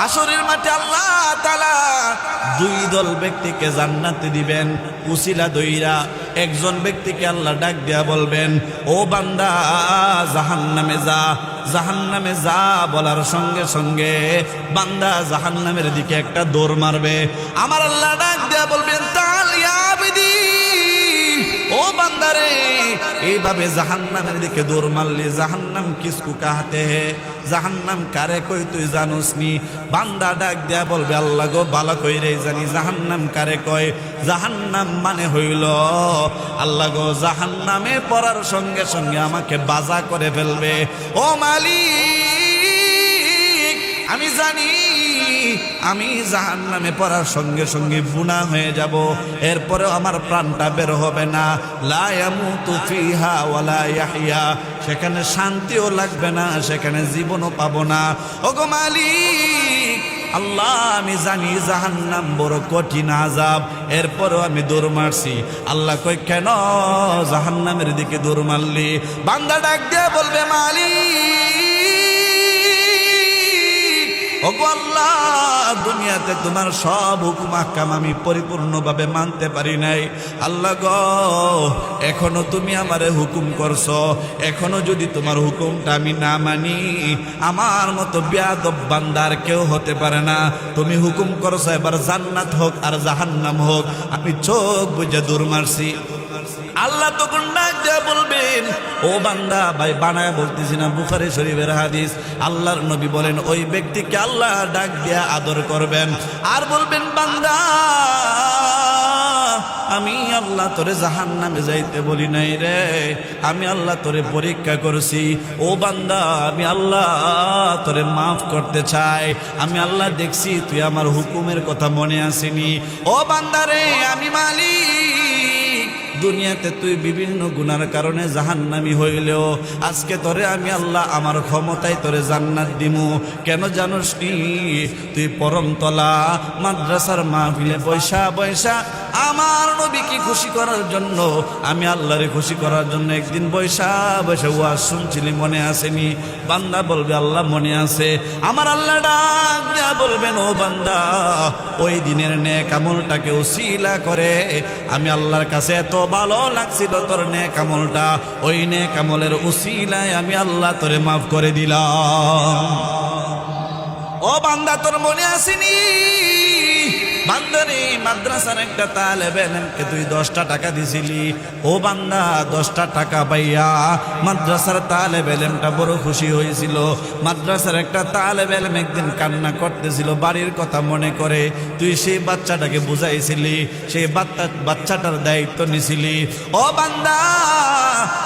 হাসরের মাঠে আল্লাহ তাআলা দুই দল ব্যক্তিকে জান্নাতে দিবেন উসিলা দইরা। একজন ব্যক্তিকে আল্লাহ ডাক দিয়া বলবেন, ও বান্দা জাহান্নামে যা। জাহান্নামে যা বলার সঙ্গে সঙ্গে বান্দা জাহান্নামের দিকে একটা দৌড় মারবে। আমার আল্লাহ ডাক দিয়া বলবেন, তাল ইয়া আবদি, ও বান্দারে এইভাবে জাহান্নামের দিকে দৌড় মারলি, জাহান্নাম কিসকু কাহাতে হে, জাহান্নাম কারে কই তুই জানোস নি? বান্দা ডাক দেয়া বলবে, আল্লাহ গো ভালো কইরে জানি জাহান্নাম কারে কয়। জাহান্নাম মানে হইল আল্লাহ গো জাহান্নামে পড়ার সঙ্গে সঙ্গে আমাকে বাজা করে ফেলবে। ও মালিক, আমি জানি আমি জাহান্নামে পড়ার সঙ্গে সঙ্গে বুনা হয়ে যাব, এরপরেও আমার প্রাণটা বের হবে না। লা ইয়ামুতু ফিহা ওয়ালা ইয়াহইয়া, সেখানে শান্তিও লাগবে না, সেখানে জীবনও পাবো না। ওগো মালিক আল্লাহ, আমি জানি জাহান্নাম বড় কঠিন আযাব, এরপরও আমি দৌড় মারছি। আল্লাহ কই, কেন জাহান্নামের দিকে দৌড় মারলি? বান্দা ডাক দিয়ে বলবে, মালিক ওগো আল্লাহ, দুনিয়াতে তোমার সব হুকুম আহকাম আমি পরিপূর্ণভাবে মানতে পারি নাই। আল্লাহ গো, এখনো তুমি আমারে হুকুম করছো, এখনো যদি তোমার হুকুমটা আমি না মানি, আমার মতো বেয়াদব বান্দার কেউ হতে পারে না। তুমি হুকুম করছো এবার জান্নাত হোক আর জাহান্নাম হোক, আমি চোখ বুঝে দৌড় মারছি। আল্লাহ তখন ডাক দিয়া বলবেন, ও বান্দা, ভাই বানায় বলতেছি না, বুখারী শরীফের হাদিস। আল্লাহর নবী বলেন, ওই ব্যক্তিকে আল্লাহ ডাক দিয়া আদর করবেন আর বলবেন, বান্দা আমি আল্লাহ তোরে জাহান্নামে যাইতে বলি নাই রে, আমি আল্লাহ তোরে পরীক্ষা করছি। ও বান্দা, আমি আল্লাহ তোরে মাফ করতে চাই, আমি আল্লাহ দেখছি তুই আমার হুকুমের কথা মনে আসেনি। ও বান্দা রে, আমি মালিক, দুনিয়াতে তুই বিভিন্ন গুনার কারণে জাহান্নামী হইলেও আজকে তোরে আমি আল্লাহ আমার ক্ষমতায় তোরে জান্নাত দিমু। কেন জানোস নি? তুই পরমতলা মাদ্রাসার মাহফিলে বৈশা বৈশা আমার নবীকে খুশি করার জন্য, আমি আল্লাহরে খুশি করার জন্য একদিন বৈশা বৈশা ওয়াজ শুনছিলি, মনে আসেনি? বান্দা বলবে, আল্লাহ মনে আছে। আমার আল্লাহ ডাক দিয়া বলবেন, ও বান্দা, ওই দিনের নেক আমলটাকে উসিলা করে আমি আল্লাহর কাছে এত ভালো লাগছিল তোর নেক আমলটা, ওই নেক আমলের উসিলায় আমি আল্লাহ তোরে মাফ করে দিলাম। ও বান্দা, তোর মনে আসেনি? বান্দারে, মাদ্রাসার একটা তালেবে ইলমকে তুই 10টা টাকা দিছিলি। ও বান্দা, 10টা টাকা পাইয়া মাদ্রাসার তালেবে ইলমটা বড় খুশি হয়েছিল। মাদ্রাসার একটা তালেবে ইলম একদিন কান্না করতেছিল, বাড়ির কথা মনে করে। তুই সেই বাচ্চাটাকে বুঝাইছিলি, সেই বাচ্চাটার দায়িত্ব নিছিলি। ও বান্দা,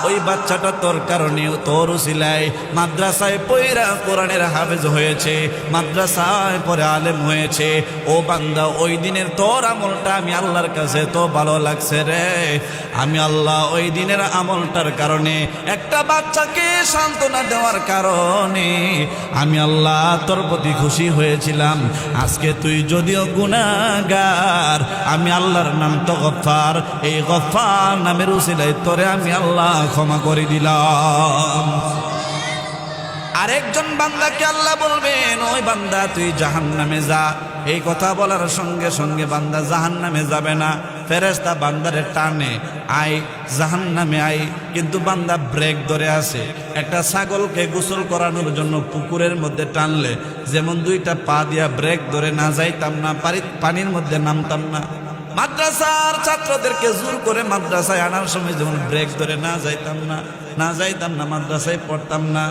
ওই বাচ্চাটা তোর কারণে, তোর উসিলায় মাদ্রাসায় পয়রা কোরআনের হাফেজ হয়েছে, মাদ্রাসায় পরে আলেম হয়েছে। ও বান্দা, ওই দিনের তোর আমলটা আমি আল্লাহর কাছে তো ভালো লাগছে রে। আমি আল্লাহ ওই দিনের আমলটার কারণে, একটা বাচ্চাকে সান্ত্বনা দেওয়ার কারণে আমি আল্লাহ তোর প্রতি খুশি হয়েছিলাম। আজকে তুই যদিও গুনাহগার, আমি আল্লাহর নাম তো গফফার, এই গফফার নামের উসিলায় তোরে আমি আল্লাহ ক্ষমা করে দিলাম। আরেকজন বান্দাকে আল্লাহ বলবেন, ওই বান্দা তুই জাহান্নামে যা। এই কথা বলার সঙ্গে সঙ্গে বান্দা জাহান্নামে যাবে না, ফেরেশতা বান্দারে টানে, আই জাহান্নামে আই। কিন্তু বান্দা ব্রেক ধরে আছে। একটা ছাগলকে গোসল করানোর জন্য পুকুরের মধ্যে টানলে যেমন 2টা পা দিয়া ব্রেক ধরে না যাইতাম না, পানির মধ্যে নামতাম না, মাদ্রাসার ছাত্রদেরকে জোর করে মাদ্রাসায় আনার সময় যেমন ব্রেক ধরে না যাইতাম না, মাদ্রাসায় পড়তাম না,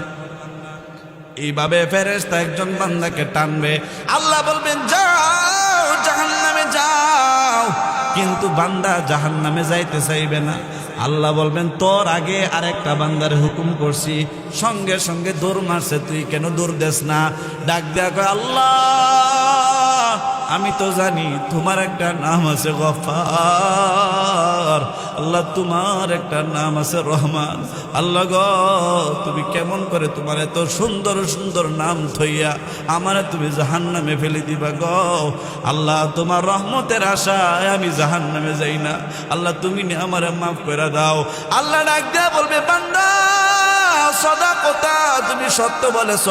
এইভাবে ফেরেশতা একজন বান্দাকে টানবে। আল্লাহ বলবেন, যাও জাহান্নামে যাও। কিন্তু বান্দা জাহান্নামে যাইতে চাইবে না। আল্লাহ বলবেন, তোর আগে আরেকটা বান্দার হুকুম করছি, সঙ্গে সঙ্গে দৌড় মারছে, তুই কেন দৌড় দেস না? ডাক দেয়া কয়, আল্লাহ আমি তো জানি তোমার একটা নাম আছে গফফার, আল্লাহ তোমার একটা নাম আছে রহমান। আল্লাহ গো, তুমি কেমন করে তোমার এত সুন্দর সুন্দর নাম থইয়া আমারে তুমি জাহান্নামে ফেলে দিবা গো? আল্লাহ তোমার রহমতের আশায় আমি জাহান্নামে যাই না, আল্লাহ তুমি আমারে মাফ করে দাও। আল্লাহ ডাক দেয়া বলবে, বান্দা সাদাকাতা, তুমি সত্য বলেছ।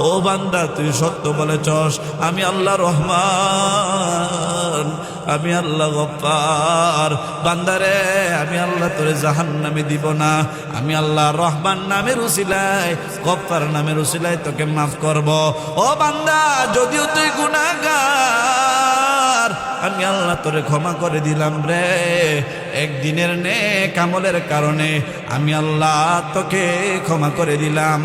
ও বান্দা তুই সত্য বলেছস। আমি আল্লাহ রহমান, আমি আল্লাহ গফফার। বান্দারে আমি আল্লাহ তোরে জাহান্নামে দিব না। আমি আল্লাহ রহমান নামের উসিলায়, গফফার নামের উসিলায় তোকে মাফ করব। ও বান্দা যদিও তুই গুনাহগার, আমি আল্লাহ তোরে ক্ষমা করে দিলাম রে। একদিনের নেক আমলের কারণে আমি আল্লাহ তোকে ক্ষমা করে দিলাম।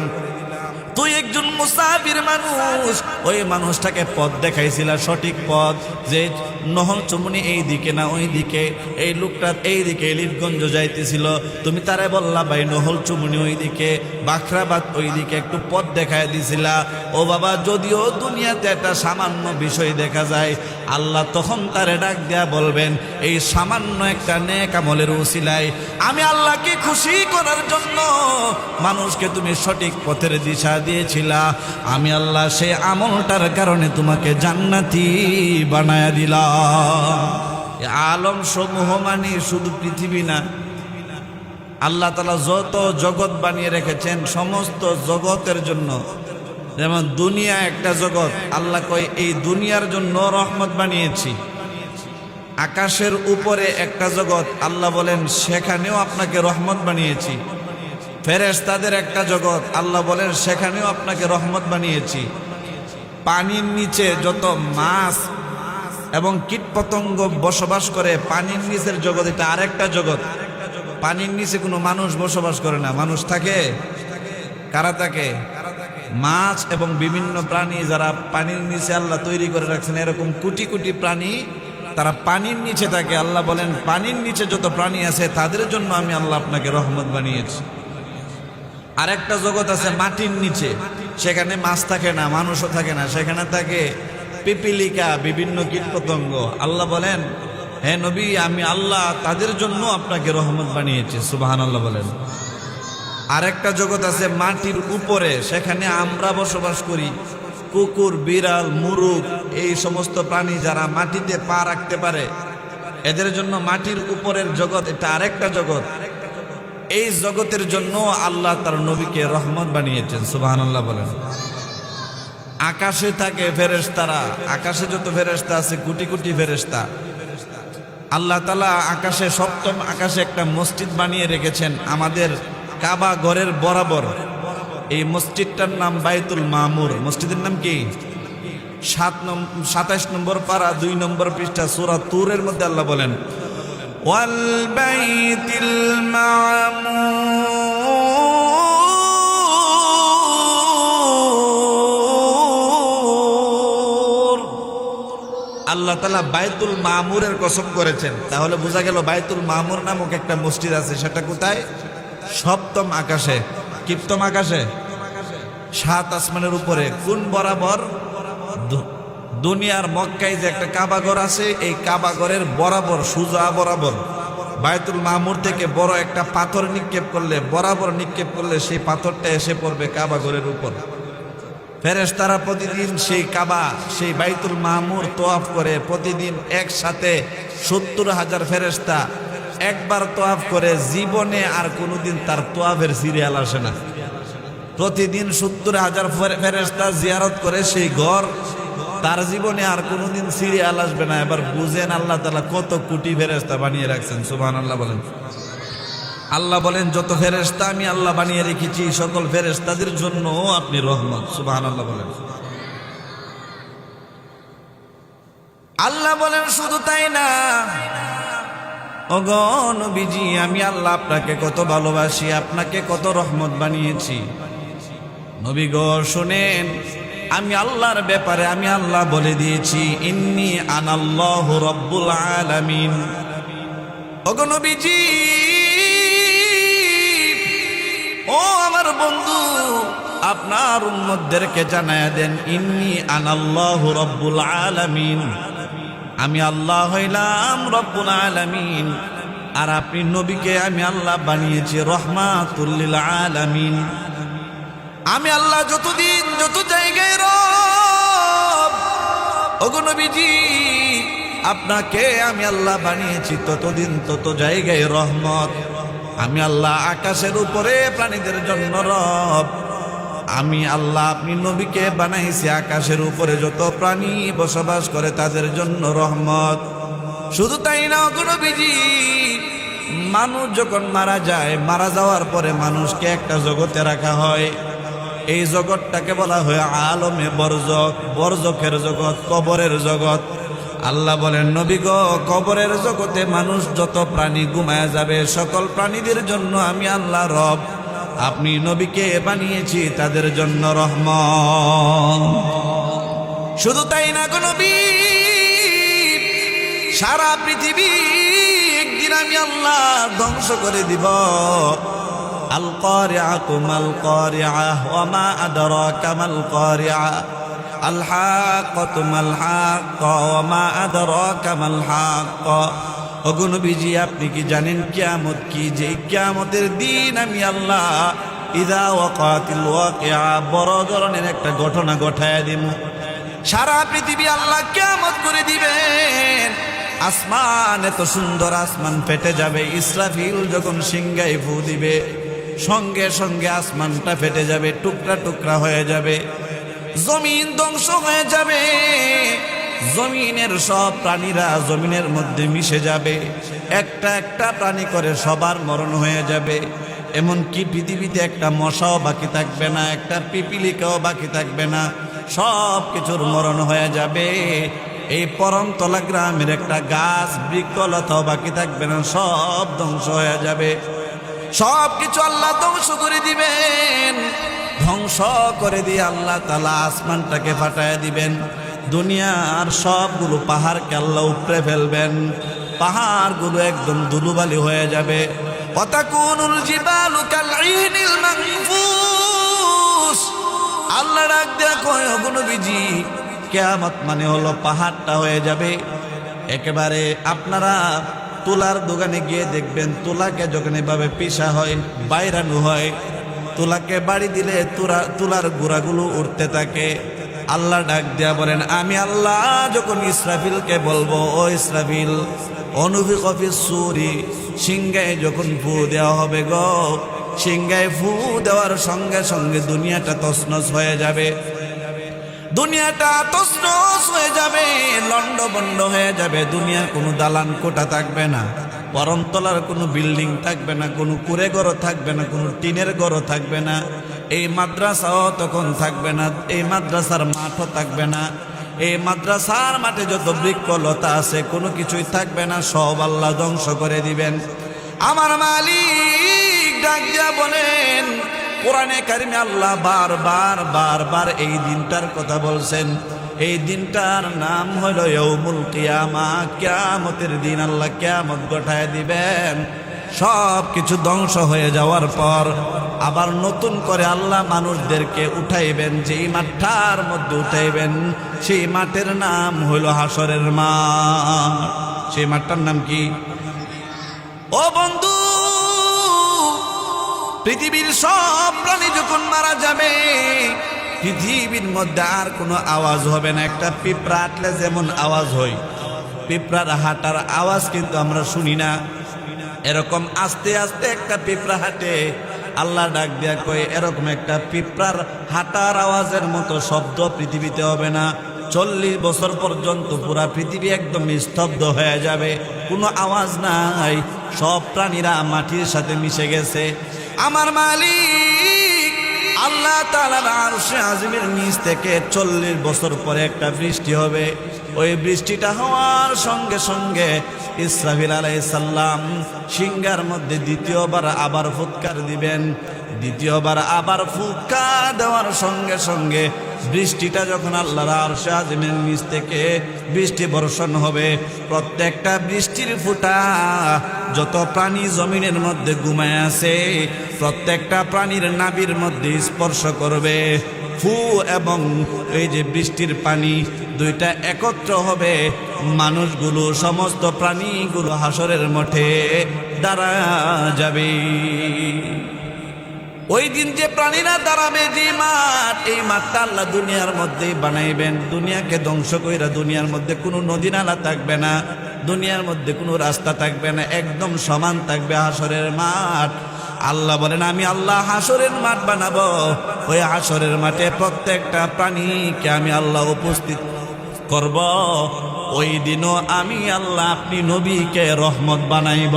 তুই একজন মুসাফির মানুষ, ওই মানুষটাকে পথ দেখাইছিল, সঠিক পথ, যে নহল চুমনি এই দিকে না ওই দিকে, এই লোকটা এই দিকে লিটগঞ্জ যাইতেছিল। তুমি তারে বললা ভাই নহল চুমনি ওই দিকে, বাখরাবাদ ওই দিকে, একটু পথ দেখাই দিছিলা। ও বাবা, যদিও দুনিয়াতে একটা সামান্য বিষয় দেখা যায়, আল্লাহ তখন তারে ডাক দেয়া বলবেন, এই সামান্য একটা নেক আমলের উসিলায় আমি আল্লাহকে খুশি করার জন্য মানুষকে তুমি সঠিক পথের দিশা দিয়েছিলা। আমি আল্লাহ সেই আমলটার কারণে তোমাকে জান্নাতি বানায়া দিলাম। আলম সমূহ মানে শুধু পৃথিবী না, আল্লাহ তাআলা যত জগৎ বানিয়ে রেখেছেন সমস্ত জগতের জন্য। যেমন দুনিয়া একটা জগৎ, আল্লাহ কয় এই দুনিয়ার জন্য রহমত বানিয়েছি। আকাশের উপরে একটা জগৎ, আল্লাহ বলেন সেখানেও আপনাকে রহমত বানিয়েছি। ফেরেশতাদের একটা জগৎ, আল্লাহ বলেন সেখানেও আপনাকে রহমত বানিয়েছি। পানির নিচে যত মাছ এবং কীটপতঙ্গ বসবাস করে, পানির নিচের জগৎ এটা আরেকটা জগৎ। পানির নিচে কোনো মানুষ বসবাস করে না। মানুষ থাকে? কারা থাকে? মাছ এবং বিভিন্ন প্রাণী যারা পানির নিচে আল্লাহ তৈরি করে রাখছেন, এরকম কোটি কোটি প্রাণী তারা পানির নিচে থাকে। আল্লাহ বলেন পানির নিচে যত প্রাণী আছে তাদের জন্য আমি আল্লাহ আপনাকে রহমত বানিয়েছি। আরেকটা জগৎ আছে মাটির নিচে, সেখানে মাছ থাকে না, মানুষও থাকে না, সেখানে থাকে পিপিলিকা, বিভিন্ন কীটপতঙ্গ। আল্লাহ বলেন হে নবী আমি আল্লাহ তাদের জন্য আপনাকে রহমত বানিয়েছি। সুবহানাল্লাহ বলেন। আরেকটা জগৎ আছে মাটির উপরে, সেখানে আমরা বসবাস করি। কুকুর, বিড়াল, মুরগ, এই সমস্ত প্রাণী যারা মাটিতে পা রাখতে পারে, এদের জন্য মাটির উপরের জগৎ এটা আরেকটা জগৎ। এই জগতের জন্য আল্লাহ তার নবীকে রহমত বানিয়েছেন। সুবহানাল্লাহ বলেন। আকাশে থাকে ফেরেশতারা, আকাশে যত ফেরেশতা আছে কোটি কোটি ফেরেশতা। আল্লাহ তাআলা আকাশে, সপ্তম আকাশে একটা মসজিদ বানিয়ে রেখেছেন আমাদের কাবা ঘরের বরাবর। এই মসজিদটার নাম বাইতুল মামুর। মসজিদের নাম কি? 27 নম্বর পারা 2 নম্বর পৃষ্ঠা সূরা তুরের মধ্যে আল্লাহ বলেন ওয়াল বাইতিল মামুর। আল্লাহ তাআলা বাইতুল মামুরের কসম করেছেন। তাহলে বোঝা গেল বাইতুল মামুর নামক একটা মসজিদ আছে। সেটা কোথায়? সপ্তম আকাশে। কিপ্তম আকাশে, 7 আসমানের উপরে। কোন বরাবর? দুনিয়ার মক্কায় যে একটা কাবাঘর আছে, এই কাবাঘরের বরাবর, সুজা বরাবর বাইতুল মামুর থেকে বড় একটা পাথর নিক্ষেপ করলে, বরাবর নিক্ষেপ করলে সেই পাথরটা এসে পড়বে কাবাঘরের উপর। ফেরেশতারা প্রতিদিন সেই কাবা, সেই বাইতুল মামুর তোয়াফ করে। প্রতিদিন একসাথে 70,000 ফেরেশতা একবার তোয়াফ করে। জীবনে আর কোনোদিন তার তোয়াফের সিরিয়াল আসে না। প্রতিদিন 70,000 ফেরেশতা জিয়ারত করে সেই ঘর, তার জীবনে আর কোনোদিন সিরিয়াল আসবে না। এবার বুঝেন আল্লাহ তাআলা কত কোটি ফেরেশতা বানিয়ে রাখছেন। সুবহানাল্লাহ বলেন। আল্লাহ বলেন যত ফেরেশতা আমি আল্লাহ বানিয়ে রেখেছি, সকল ফেরেশতাদের জন্য আপনি রহমত। সুবহানাল্লাহ বলেন। আল্লাহ বলেন শুধু তাই না, ওগো নবীজি আমি আল্লাহ আপনাকে কত ভালোবাসি, আপনাকে কত রহমত বানিয়েছি। নবী গো শুনেন, আমি আল্লাহর ব্যাপারে আমি আল্লাহ বলে দিয়েছি ইন্নী আনাল্লাহু রাব্বুল আলামিন। ওগো নবীজি, ও আমার বন্ধু, আপনার উম্মতদেরকে জানায়া দেন ইন্নী আনাল্লাহু রাব্বুল আলামিন, আমি আল্লাহ হইলাম রব্বুল আলামিন। আর আপনি নবীকে আমি আল্লাহ বানিয়েছি রহমাতুল লিল আলামিন। আমি আল্লাহ যতদিন যত জায়গায় রব, ওগো নবীজি আপনাকে আমি আল্লাহ বানিয়েছি ততদিন তত জায়গায় রহমত। আমি আল্লাহ আকাশের উপরে প্রাণীদের জন্য রব। আমি আল্লাহ আপনি নবীকে বানাইছি আকাশের উপরে যত প্রাণী বসবাস করে তাদের জন্য রহমত। শুধু তাই না গো নবীজি, মানুষ যখন মারা যায়, মারা যাওয়ার পরে মানুষকে একটা জগতে রাখা হয়। এই জগৎটাকে বলা হয় আলমে বরজক, বরজকের জগৎ, কবরের জগৎ। আল্লাহ বলেন নবী গো, কবরের জগতে মানুষ যত প্রাণী ঘুমায়া যাবে, সকল প্রাণীদের জন্য আমি আল্লাহ রব। আপনি নবীকে বানিয়েছি তাদের জন্য রহমত। শুধু তাই না গো নবী, সারা পৃথিবী একদিন আমি আল্লাহ ধ্বংস করে দিব। আল কারিআতু মাল কারিআহ ওয়া মা আদরাকা মাল কারিআহ, আল হাক্কাতু মাল হাক্কা ওয়া মা আদরাকা মাল হাক্কা। ওগো নবীজি, আপনি কি জানেন কিয়ামত কি? যে কিয়ামতের দিন আমি আল্লাহ ইযা ওয়াকাতিল ওয়াকিআ, বড় ধরনের একটা ঘটনা ঘটায়া দিব। সারা পৃথিবী আল্লাহ কিয়ামত করে দিবেন। আসমান, এত সুন্দর আসমান ফেটে যাবে। ইসরাফিল যখন সিংহায় ফু দিবে, সঙ্গে সঙ্গে আসমানটা ফেটে যাবে, টুকরা টুকরা হয়ে যাবে। জমিন ধ্বংস হয়ে যাবে। জমিনের সব প্রাণীরা জমিনের মধ্যে মিশে যাবে। একটা একটা প্রাণী করে সবার মরণ হয়ে যাবে। এমনকি পৃথিবীতে একটা মশাও বাকি থাকবে না, একটা পিপিলিকাও বাকি থাকবে না, সব কিছুর মরণ হয়ে যাবে। এই পরমতলা গ্রামের একটা গাছ বৃক্ষলতাও বাকি থাকবে না, সব ধ্বংস হয়ে যাবে। সব কিছু আল্লাহ ধ্বংস করে দিবেন। ধ্বংস করে দিয়ে আল্লাহ তাআলা আসমানটাকে ফাটায় দিবেন। দুনিয়ার সবগুলো পাহাড়কে আল্লাহ উপড়ে ফেলবেন। পাহাড়গুলো একদম ধুলোবালি হয়ে যাবে। ওয়াতাকুনুল জিবালু কালঈনিল মানফুস। আল্লাহ ডাক দেয়া কয়, ওগো নবীজি, কিয়ামত মানে হলো পাহাড়টা হয়ে যাবে একেবারে। আপনারা তুলার দোকানে গিয়ে দেখবেন, তুলাকে যখন এভাবে পিষা হয়, বাইরানো হয়, তুলাকে বাড়ি দিলে তুলার গুঁড়াগুলো উঠতে থাকে। আল্লাহ ডাক দেয়া বলেন, আমি আল্লাহ যখন ইসরাফিলকে বলবো, ও ইসরাফিল, অনুফিখা ফিস সূরি, সিংহায় যখন ফু দেওয়া হবে গো, সিংহায় ফু দেওয়ার সঙ্গে সঙ্গে দুনিয়াটা তছনছ হয়ে যাবে। দুনিয়াটা তছনছ হয়ে যাবে, লন্ডভন্ড হয়ে যাবে। দুনিয়ার কোনো দালান কোঠা থাকবে না, পরমতলার কোনো বিল্ডিং থাকবে না, কোনো কুড়ে ঘরও থাকবে না, কোনো টিনের ঘরও থাকবে না। এই মাদ্রাসাও তখন থাকবে না, এই মাদ্রাসার মাঠও থাকবে না। এই মাদ্রাসার মাঠে যত বৃক্ষলতা আছে কোনো কিছুই থাকবে না, সব আল্লাহ ধ্বংস করে দিবেন। আমার মালিক ডাক দিয়া বলেন, কোরআনে কারিমে আল্লাহ বারবার বারবার এই দিনটার কথা বলছেন। এই দিনটার নাম হলো ইয়াউমুল কিয়ামা। কিয়ামতের দিন আল্লাহ কিয়ামত ঘটায় দিবেন। সব কিছু ধ্বংস হয়ে যাওয়ার পর আবার নতুন করে আল্লাহ মানুষদেরকে উঠাইবেন। যেই মাঠটার মধ্যে উঠাইবেন, সেই মাঠের নাম হলো হাসরের মাঠ। সেই মাঠটার নাম কি? ও বন্ধু, পৃথিবীর সব প্রাণী যখন মারা যাবে, পৃথিবীর মধ্যে আর কোনো আওয়াজ হবে না। একটা পিঁপড়া হাঁটলে যেমন আওয়াজ হয়, পিঁপড়ার হাঁটার আওয়াজ কিন্তু আমরা শুনি না। এরকম আস্তে আস্তে একটা পিঁপড়া হাঁটে। আল্লাহ ডাক দেয়া কয়, এরকম একটা পিঁপড়ার হাঁটার আওয়াজের মতো শব্দ পৃথিবীতে হবে না। 40 বছর পর্যন্ত পুরা পৃথিবী একদম স্তব্ধ হয়ে যাবে, কোনো আওয়াজ নাই। সব প্রাণীরা মাটির সাথে মিশে গেছে। আমার মালিক আল্লাহ তাআলার আরশে আজিমের নিচ থেকে 40 বছর পরে একটা বৃষ্টি হবে। ওই বৃষ্টিটা হওয়ার সঙ্গে সঙ্গে ইসরাফিল আলাইহিস সালাম সিংহার মধ্যে দ্বিতীয়বার আবার ফুৎকার দিবেন। দ্বিতীয়বার আবার ফুৎকার দেওয়ার সঙ্গে সঙ্গে বৃষ্টিটা যখন আল্লাহর আরশে আজিমের নিচ থেকে বৃষ্টি বর্ষণ হবে, প্রত্যেকটা বৃষ্টির ফোঁটা যত প্রাণী জমিনের মধ্যে ঘুমায় আছে, প্রত্যেকটা প্রাণীর নাভির মধ্যে স্পর্শ করবে। ফু এবং এই যে বৃষ্টির পানি দুইটা একত্র হবে। মানুষগুলো, সমস্ত প্রাণীগুলো হাসরের মাঠে দাঁড়া যাবে। ওই দিন যে প্রাণীরা দাঁড়াবে, যে মাঠ, এই মাঠটা আল্লাহ দুনিয়ার মধ্যেই বানাইবেন। দুনিয়াকে ধ্বংস কইরা দুনিয়ার মধ্যে কোনো নদী নালা থাকবে না, দুনিয়ার মধ্যে কোনো রাস্তা থাকবে না, একদম সমান থাকবে হাসরের মাঠ। আল্লাহ বলেন আমি আল্লাহ হাসরের মাঠ বানাবো, ওই হাসরের মাঠে প্রত্যেকটা প্রাণীকে আমি আল্লাহ উপস্থিত করব। ওই দিনও আমি আল্লাহ আপনি নবীকে রহমত বানাইব।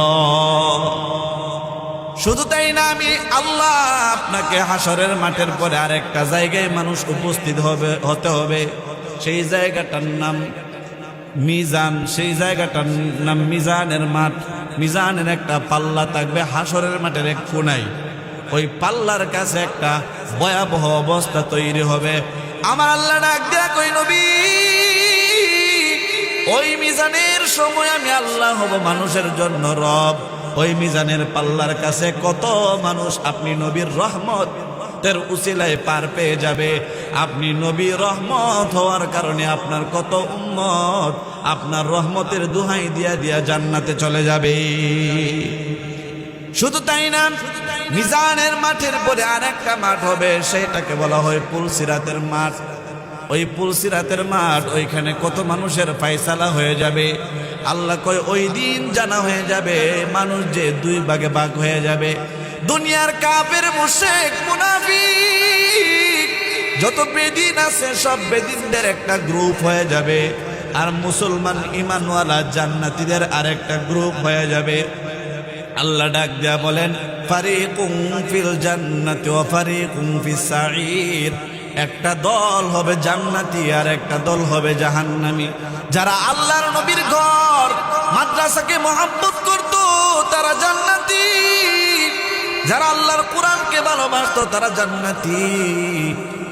শুধু তাই না, আমি আল্লাহ আপনাকে হাসরের মাঠের পরে আরেকটা জায়গায় মানুষ উপস্থিত হতে হবে। সেই জায়গাটার নাম মিজান। সেই জায়গাটার নাম মিজানের মাঠ। মিজানের একটা পাল্লা থাকবে হাসরের মাঠের এক কোনায়। ওই পাল্লার কাছে একটা ভয়াবহ অবস্থা তৈরি হবে। আমার আল্লাহ ডাক দেয়া কই নবী, ওই মিজানের সময় আমি আল্লাহ হব মানুষের জন্য রব। ওই মিজানের পাল্লার কাছে কত মানুষ আপনি নবীর রহমতের উসিলায় পার পেয়ে যাবে। আপনি নবীর রহমত হওয়ার কারণে আপনার কত উম্মত আপনার রহমতের দোহাই দিয়া দিয়া জান্নাতে চলে যাবে। শুধু তাই না, মিজানের মাঠের পরে আরেকটা মাঠ হবে, সেটাকে বলা হয় পুলসিরাতের মাঠ। ওই পুলসিরাতের মাঠ, ওইখানে কত মানুষের ফায়সালা হয়ে যাবে। আল্লাহ কয় ওই দিন জানা হয়ে যাবে মানুষ যে দুই ভাগে ভাগ হয়ে যাবে। দুনিয়ার কাফের মুশরিক মুনাফিক যত বেদিন আছে সব বেদিনদের একটা গ্রুপ হয়ে যাবে, আর মুসলমান ঈমানওয়ালা জান্নাতীদের আরেকটা গ্রুপ হয়ে যাবে। আল্লাহ ডাক দেয়া বলেন ফারিকুম ফিল জান্নাতি ওয়া ফারিকুম ফিস সাঈর। একটা দল হবে জান্নাতি আর একটা দল হবে জাহান্নামী। যারা আল্লাহর নবীর ঘর মাদ্রাসাকে মহব্বত করত তারা জান্নাতি, যারা আল্লাহর কোরআনকে ভালোবাসতো তারা জান্নাতি,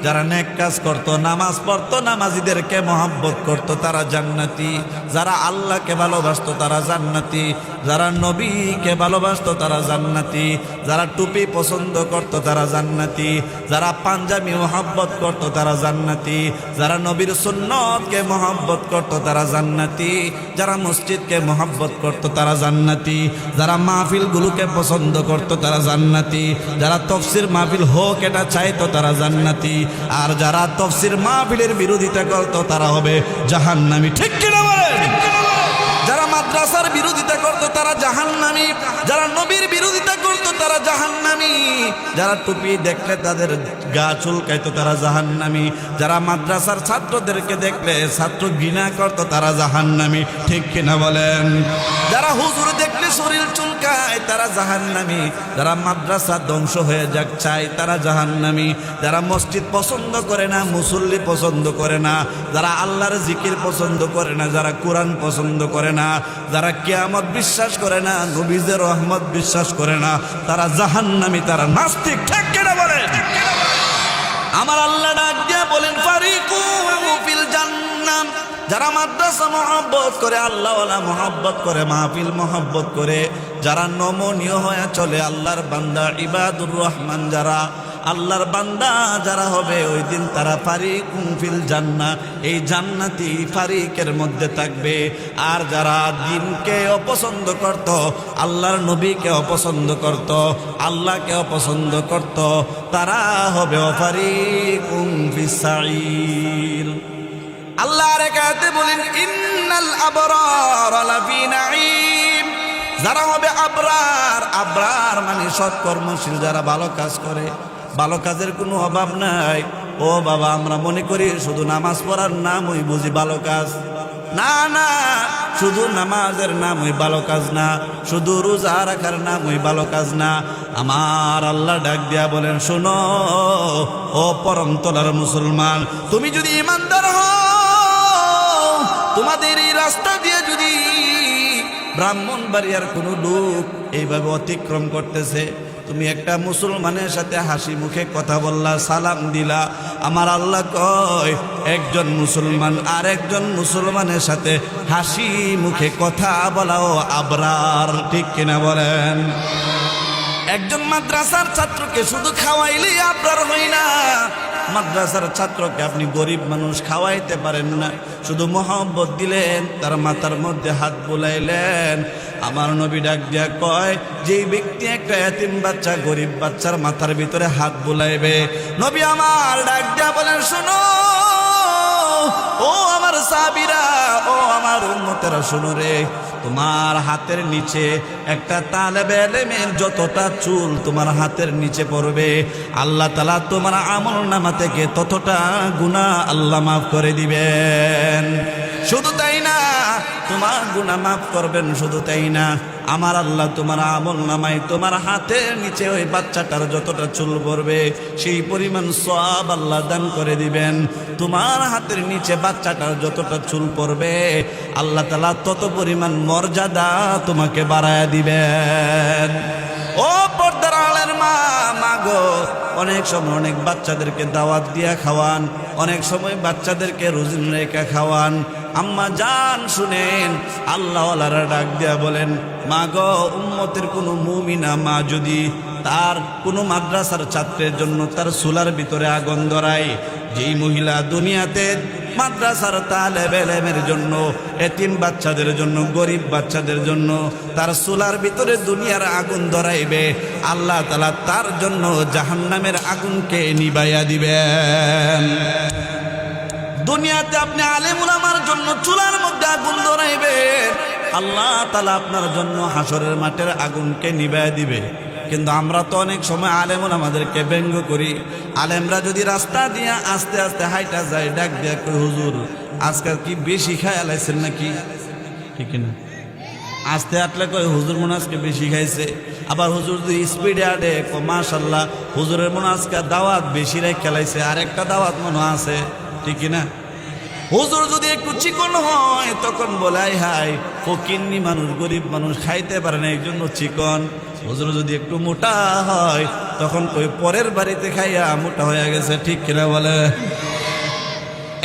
যারা নেক কাজ করত নামাজ পড়তো নামাজীদেরকে মহব্বত করত তারা জান্নাতি, যারা আল্লাহকে ভালোবাসতো তারা জান্নাতি, যারা নবীকে ভালোবাসতো তারা জান্নাতি, যারা টুপি পছন্দ করত তারা জান্নাতি, যারা পাঞ্জাবি মহব্বত করত তারা জান্নাতি, যারা নবীর সুন্নতকে মহব্বত করত তারা জান্নাতি, যারা মসজিদকে মহব্বত করত তারা জান্নাতি, যারা মাহফিলগুলোকে পছন্দ করত তারা জান্নাতি, যারা তফসির মাহফিল হোক এটা চাইতো তারা জান্নাতি, আর যারা তফসির মাহফিলের বিরোধিতা করত তারা হবে জাহান্নামী। ঠিক কিনা বলেন? যারা মাদ্রাসার বিরোধিতা করত তারা জাহান্নামী, যারা নবীর বিরোধিতা করত তারা জাহান্নামী, যারা টুপি দেখলে তাদের গা চুলকাইতো তারা জাহান্নামী, যারা মাদ্রাসার ছাত্রদেরকে দেখলে ছাত্র ঘৃণা করত তারা জাহান্নামী। ঠিক কিনা বলেন? যারা হুজুর দেখলে শরীর চুলকায় তারা জাহান্নামী, যারা মাদ্রাসা ধ্বংস হয়ে যাক চায় তারা জাহান্নামী, যারা মসজিদ পছন্দ করে না, মুসল্লি পছন্দ করে না, যারা আল্লাহর জিকির পছন্দ করে না, যারা কোরআন পছন্দ করে না, যারা কিয়ামত বিশ্বাস করে না, নবীদের রহমত বিশ্বাস করে না, তারা জাহান্নামী, তারা নাস্তিক। ঠিক কিনা বলেন? আমার আল্লাহ ডাক দিয়ে বলেন ফারিকু ফিল জান্নাহ। যারা মাদ্রাসা মহব্বত করে, আল্লাহওয়ালা মহব্বত করে, মাহফিল মহব্বত করে, যারা নমনীয় হয়ে চলে, আল্লাহর বান্দা ইবাদুর রহমান যারা আল্লাহর বান্দা যারা হবে ওই দিন তারা ফারিকুম ফিল জান্নাহ, এই জান্নাতি ফারিকের মধ্যে থাকবে। আর যারা দ্বীনকে অপছন্দ করত, আল্লাহর নবীকে অপছন্দ করত, আল্লাহকে অপছন্দ করত, তারা হবে ফারিকুম ফিস সাঈর। আল্লাহর কাছে বলেন ইন্নাল আবরার লাফি নাঈম। যারা হবে আবরার, আবরার মানে সৎকর্মশীল, যারা ভালো কাজ করে, ভালো কাজের কোনো অভাব নাই। ও বাবা, আমরা মনে করি শুধু নামাজ পড়ার নাম ওই বুঝি ভালো কাজ। না না, শুধু নামাজের নাম ওই ভালো কাজ না, শুধু রোজা রাখার নাম ওই ভালো কাজ না। আমার আল্লাহ ডাক দিয়া বলেন শোনো ও পরম তলার মুসলমান, তুমি যদি ইমানদার হও, তোমাদের এই রাস্তা দিয়ে যদি ব্রাহ্মণবাড়িয়ার কোনো লোক এইভাবে অতিক্রম করতেছে, তুমি একটা মুসলমানের সাথে হাসি মুখে কথা বললা, সালাম দিলা, আমার আল্লাহ কয় একজন মুসলমান আর একজন মুসলমানের সাথে হাসি মুখে কথা বলাও আবরার। ঠিক কিনা বলেন? একজন মাদ্রাসার ছাত্রকে শুধু খাওয়াইলেই আবরার হই না। মাদ্রাসার ছাত্রকে আপনি গরিব মানুষ খাওয়াইতে পারেন না, শুধু মহব্বত দিলেন, তার মাথার মধ্যে হাত বুলাইলেন, আমার নবী ডাক দিয়া কয় যেই ব্যক্তি একটা এতিম বাচ্চা, গরিব বাচ্চার মাথার ভিতরে হাত বুলাইবে, নবী আমার ডাক দিয়া বলেন শোনো ও আমার সাহাবীরা, ও আমার আমার উম্মতেরা শুনো রে, তোমার হাতের নিচে একটা তালেবে ইলমের যতটা চুল তোমার হাতের নিচে পড়বে, আল্লাহ তাআলা তোমার আমলনামা থেকে ততটা গুনাহ আল্লাহ মাফ করে দিবেন। শুধু তাই না, তোমার গুনাহ মাফ করবেন, শুধু তাই না, আমার আল্লাহ তোমার আমলনামায় তোমার হাতের নিচে ওই বাচ্চাটার যতটা চুল পড়বে সেই পরিমাণ সওয়াব আল্লাহ দান করে দিবেন। তোমার হাতের নিচে বাচ্চাটার যতটা চুল পড়বে আল্লাহ তাআলা তত পরিমাণ মর্যাদা তোমাকে বাড়ায়া দিবেন। ও পর্দার আলের মা, মাগো, অনেক সময় অনেক বাচ্চাদেরকে দাওয়াত দিয়া খাওয়ান, অনেক সময় বাচ্চাদেরকে রুজিন রেখা খাওয়ান। আম্মা জান শুনেন, আল্লাহওয়ালারা ডাক দিয়া বলেন, মা গো, উম্মতের কোনো মুমিনা মা যদি তার কোনো মাদ্রাসার ছাত্রের জন্য তার চুলার ভিতরে আগুন ধরায়, যেই মহিলা দুনিয়াতে মাদ্রাসার তালেবে ইলমের জন্য, এতিম বাচ্চাদের জন্য, গরিব বাচ্চাদের জন্য তার চুলার ভিতরে দুনিয়ার আগুন ধরাইবে, আল্লাহ তাআলা তার জন্য জাহান্নামের আগুনকে নিভাইয়া দিবেন। দুনিয়াতে আপনি আলেম উলামার জন্য চুলার মধ্যে আগুন ধরাইবেন, আল্লাহ তাআলা আপনার জন্য হাসরের মাঠের আগুনকে নিভাইয়া দিবে। কিন্তু আমরা তো অনেক সময় আলেম উলামাদেরকে ব্যঙ্গ করি। আলেমরা যদি রাস্তা দিয়ে আস্তে আস্তে হাইটা যায়, ডাক দিয়া কই, হুজুর আজকাল কি বেশি খায় লাইছেন নাকি? ঠিক না? আস্তে হাঁটলে কই, হুজুর মনে আজকে বেশি খাইছে। আবার হুজুর যদি স্পিডে আডে, মাশাল্লাহ হুজুরের মনে আজকে দাওয়াত বেশি রেখে খেলাইছে, আরেকটা দাওয়াত মনে আছে। ঠিক না? হুজুর যদি একটু চিকন হয় তখন বলাই, হাই ফকিন্নি মানুষ, গরিব মানুষ খাইতে পারে না এই জন্য চিকন। হুজুর যদি একটু মোটা হয় তখন কই পরের বাড়িতে খাইয়া মোটা হয়ে গেছে। ঠিক কিনা বলে?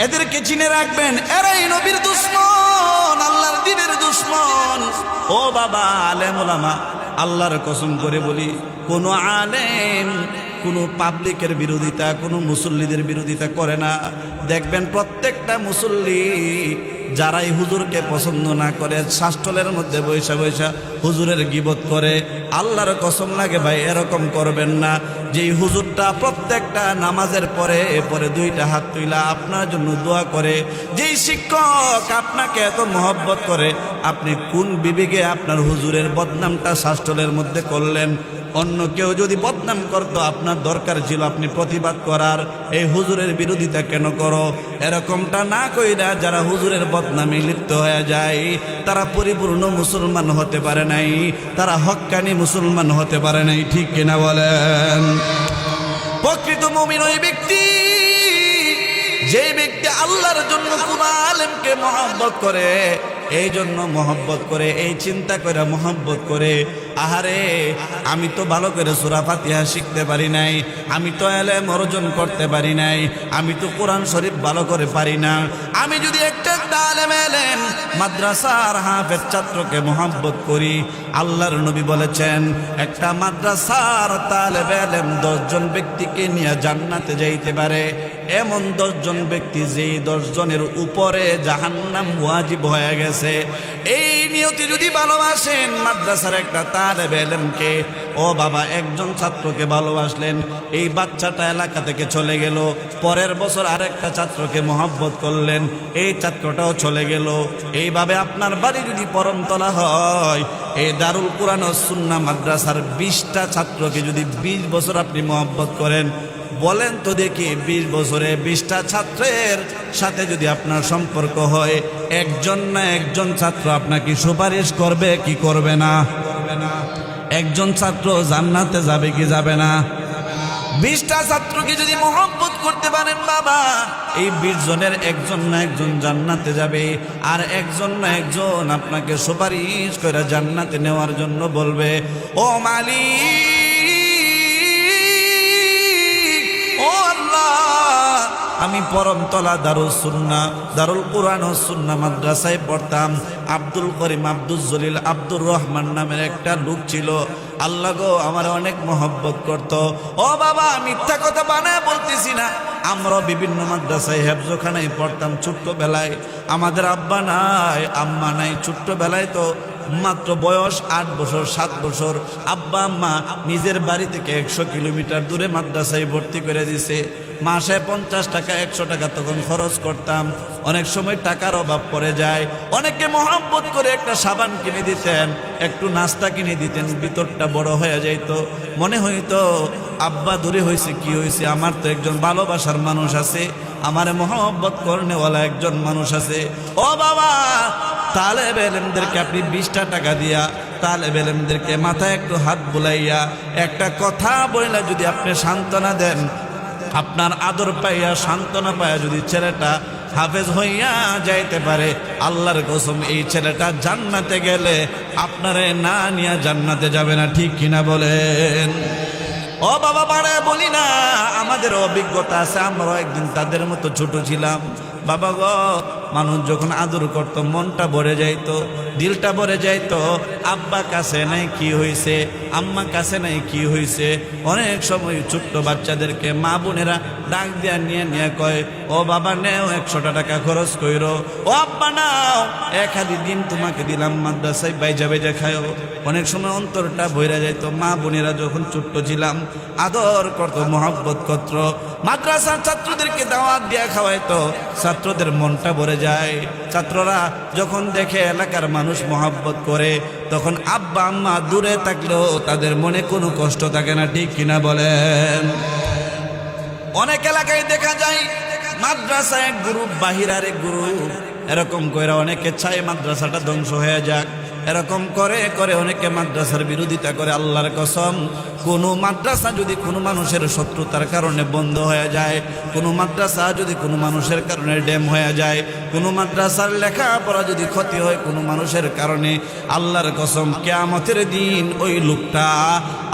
এদেরকে চিনে রাখবেন, এরাই নবীর দুশমন, আল্লাহর দ্বীনের দুশমন। ও বাবা আলেম ওলামা, আল্লাহর কসম করে বলি, কোন আলেম কোনো পাবলিকের বিরোধিতা, কোনো মুসল্লিদের বিরোধিতা করে না। দেখবেন প্রত্যেকটা মুসল্লি যারাই হুজুরকে পছন্দ না করে শাস্ত্রের মধ্যে বৈশা বৈশা হুজুরের গীবত করে, আল্লাহর কসম লাগে ভাই এরকম করবেন না। যেই হুজুরটা প্রত্যেকটা নামাজের পরে দুইটা হাত তুইলা আপনার জন্য দোয়া করে, যেই শিক্ষক আপনাকে এত মহব্বত করে, আপনি কোন বিবেকে আপনার হুজুরের বদনামটা শাস্ত্রের মধ্যে করলেন? অন্য কেউ যদি বদনাম করতো আপনার দরকার ছিল আপনি প্রতিবাদ করার, এই হুজুরের বিরোধিতা কেন করো? এরকমটা না কইরা যারা হুজুরের বদনামে লিপ্ত হয়ে যায় তারা পরিপূর্ণ মুসলমান হতে পারে নাই, তারা হক্কানি মুসলমান হতে পারে নাই। ঠিক কিনা বলেন? প্রকৃত মুমিন ওই ব্যক্তি যে ব্যক্তি আল্লাহর জন্য কোন আলেমকে মহব্বত করে, এই জন্য মহব্বত করে, এই চিন্তা করে মহব্বত করে, আহারে আমি তো ভালো করে সূরা ফাতিহা শিখতে পারি নাই, আমি তো ইলম অর্জন করতে পারি নাই, আমি তো কোরআন শরীফ ভালো করে পারি না, আমি যদি একটা আলেম এলেম মাদ্রাসার হাফেজ ছাত্রকে মহব্বত করি, আল্লাহর নবী বলেছেন একটা মাদ্রাসার তালেবে ইলম 10 জন ব্যক্তিকে নিয়ে জান্নাতে যাইতে পারে। এমন 10 জন ব্যক্তি যেই 10 জনের উপরে জাহান্নাম ওয়াজিব হয়ে গেছে। এই নিয়তি যদি ভালোবাসেন মাদ্রাসার একটা তালেবে ইলমকে, ও বাবা একজন ছাত্রকে ভালোবাসলেন, এই বাচ্চাটা এলাকা থেকে চলে গেল, পরের বছর আরেকটা ছাত্রকে মহব্বত করলেন, এই ছাত্রটাও চলে গেল। এইভাবে আপনার বাড়ি যদি পরমতলা হয়, এই দারুল কুরআন ও সুন্নাহ মাদ্রাসার 20টা ছাত্রকে যদি 20 বছর আপনি মহব্বত করেন, বলেন তো দেখি 20 বছরে 20টা ছাত্রের সাথে যদি আপনার সম্পর্ক হয়, একজন না একজন ছাত্র আপনাকে সুপারিশ করবে কি করবে না? একজন ছাত্র জান্নাতে যাবে কি যাবে না? 20টা ছাত্রকে যদি মহব্বত করতে পারেন বাবা, এই 20 জনের একজন না একজন জান্নাতে যাবে, আর একজন না একজন আপনাকে সুপারিশ করে জান্নাতে নেওয়ার জন্য বলবে, ও মালিক, ও আল্লাহ, আমি পরমতলা দারুল কুরআন ও সুন্নাহ মাদ্রাসায় পড়তাম। আব্দুল করিম, আব্দুল জলিল, আব্দুর রহমান নামের একটা লোক ছিল। আল্লাহ গো আমার অনেক মহব্বত করত। ও বাবা মিথ্যা কথা বানায় বলতেছি না, আমরা বিভিন্ন মাদ্রাসায় হেফজখানায় পড়তাম ছোট্টবেলায়। আমাদের আব্বা নাই, আম্মা নাই, ছোট্টবেলায় তো মাত্র বয়স 8 বছর 7 বছর, আব্বা আম্মা নিজের বাড়ি থেকে 100 কিলোমিটার দূরে মাদ্রাসায় ভর্তি করে দিছে। মাসে 50 টাকা 100 টাকা তখন খরচ করতাম। অনেক সময় টাকার অভাব পড়ে যায়, অনেকে মহব্বত করে একটা সাবান কিনে দিতেন, একটু নাস্তা কিনে দিতেন, ভিতরটা বড় হয়ে যাইত। মনে হইতো আব্বা দূরে হয়েছে, কি হয়েছে, আমার তো একজন ভালোবাসার মানুষ আছে, আমারে মহব্বত করনেওয়ালা একজন মানুষ আছে। ও বাবা, তালেব এলেমদেরকে আপনি 20টা টাকা দিয়া তালেব এলেমদেরকে মাথায় একটু হাত বুলাইয়া একটা কথা বইলা যদি আপনি সান্ত্বনা দেন, আপনার আদর পাইয়া সান্ত্বনা পাইয়া যদি ছেলেটা হাফেজ হইয়া যাইতে পারে, আল্লাহর কসম এই ছেলেটা জান্নাতে গেলে আপনারে না নিয়ে জান্নাতে যাবে না। ঠিক কিনা বলেন? ও বাবা, বাড়ায় বলি না, আমাদের অভিজ্ঞতা আছে, আমরাও একদিন তাদের মতো ছোট ছিলাম। বাবা গো, মানুষ যখন আদর করতো মনটা ভরে যাইতো, দিলটা ভরে যাইতো। আব্বা কাছে নাই কি হইছে, আম্মা কাছে নাই কি হইছে। অনেক সময় ছোট্ট বাচ্চাদেরকে মা বোনেরা ডাক দিয়া নিয়ে নিয়ে কয়, ও বাবা নেও 100 টাকা খরচ কইরো, ও আব্বা নাও 1 দিন তোমাকে দিলাম, মাদ্রাসায় বাইজা বাইজা খায়ো। অনেক সময় অন্তরটা ভরে যাইতো। মা বোনেরা যখন ছোট্ট ছিলাম আদর করতো, মহব্বত করত, মাদ্রাসার ছাত্রদেরকে দাওয়াত দিয়া খাওয়াইতো, ছাত্রদের মনটা ভরে যায়। ছাত্ররা যখন দেখে এলাকার মানুষ মহব্বত করে, তখন আব্বা আম্মা দূরে থাকলেও তাদের মনে কোনো কষ্ট থাকে না। ঠিক কিনা বলেন? অনেক এলাকায় দেখা যায় মাদ্রাসা এক গ্রুপ, বাহিরার এক গ্রুপ, এরকম করে অনেকে চায় মাদ্রাসাটা ধ্বংস হয়ে যাক। এরকম করে করে অনেকে মাদ্রাসার বিরোধিতা করে। আল্লাহর কসম, কোনো মাদ্রাসা যদি কোনো মানুষের শত্রুতার কারণে বন্ধ হয়ে যায়, কোনো মাদ্রাসা যদি কোনো মানুষের কারণে ড্যাম হয়ে যায়, কোনো মাদ্রাসার লেখাপড়া যদি ক্ষতি হয় কোনো মানুষের কারণে, আল্লাহর কসম কিয়ামতের দিন ওই লোকটা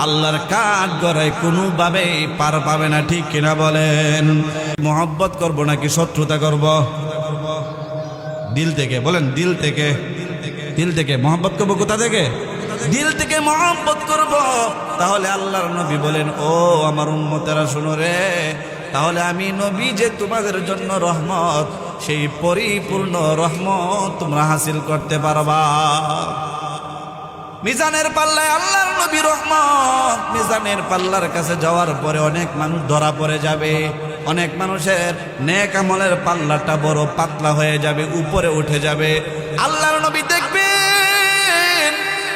আল্লাহর কাঠ গড়ায় কোনোভাবেই পার পাবে না। ঠিক কিনা বলেন? মহব্বত করব নাকি শত্রুতা করব? দিল থেকে বলেন, দিল থেকে। দিল থেকে মহব্বত করবো। কোথা থেকে? দিল থেকে মহব্বত করব। তাহলে আল্লাহর নবী বলেন, ও আমার উম্মতেরা শোনো রে, তাহলে আমি নবী যে তোমাদের জন্য রহমত, সেই পরিপূর্ণ রহমত তোমরা হাসিল করতে পারবা। মিজানের পাল্লায় আল্লাহর নবী রহমত। মিজানের পাল্লার কাছে যাওয়ার পরে অনেক মানুষ ধরা পড়ে যাবে, অনেক মানুষের নেক আমলের পাল্লাটা বড় পাতলা হয়ে যাবে, উপরে উঠে যাবে। আল্লাহর নবী দেখবেন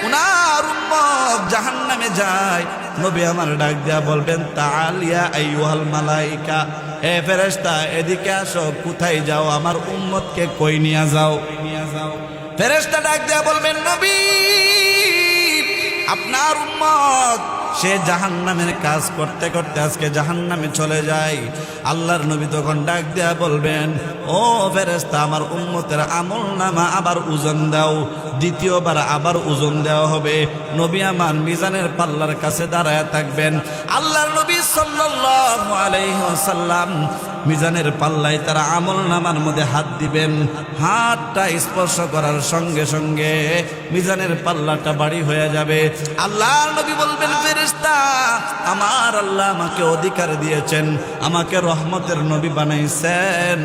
উনার উম্মত জাহান্নামে যায়, নবী আমার ডাক দিয়া বলবেন, তাআলিয়া আইয়ুহাল মালাইকা, হে ফেরেশতা এদিকে আসো। কোথায় যাও? আমার উম্মতকে কই নিয়ে যাও। ফেরেশতা ডাক দিয়া বলবেন, নবী আপনার উম্মত সে জাহান্নামের কাজ করতে করতে আজকে জাহান্নামে চলে যায়। আল্লাহর নবী তখন ডাক দেয়া বলবেন, ও ফেরেশতা আমার উম্মতের আমলনামা আবার ওজন দাও। দ্বিতীয়বার আবার ওজন দেওয়া হবে। নবী আমার মিজানের পাল্লার কাছে দাঁড়ায় থাকবেন। আল্লাহর নবী সাল্লাল্লাহু আলাইহি ওয়াসাল্লাম মিজানের পাল্লায় তারা আমলনামার মধ্যে হাত দিবেন। হাতটা স্পর্শ করার সঙ্গে সঙ্গে মিজানের পাল্লাটা ভারী হয়ে যাবে। আল্লাহর নবী বলবেন, ফেরেশতা আমার আল্লাহ আমাকে অধিকার দিয়েছেন, আমাকে রহমতের নবী বানাইছেন,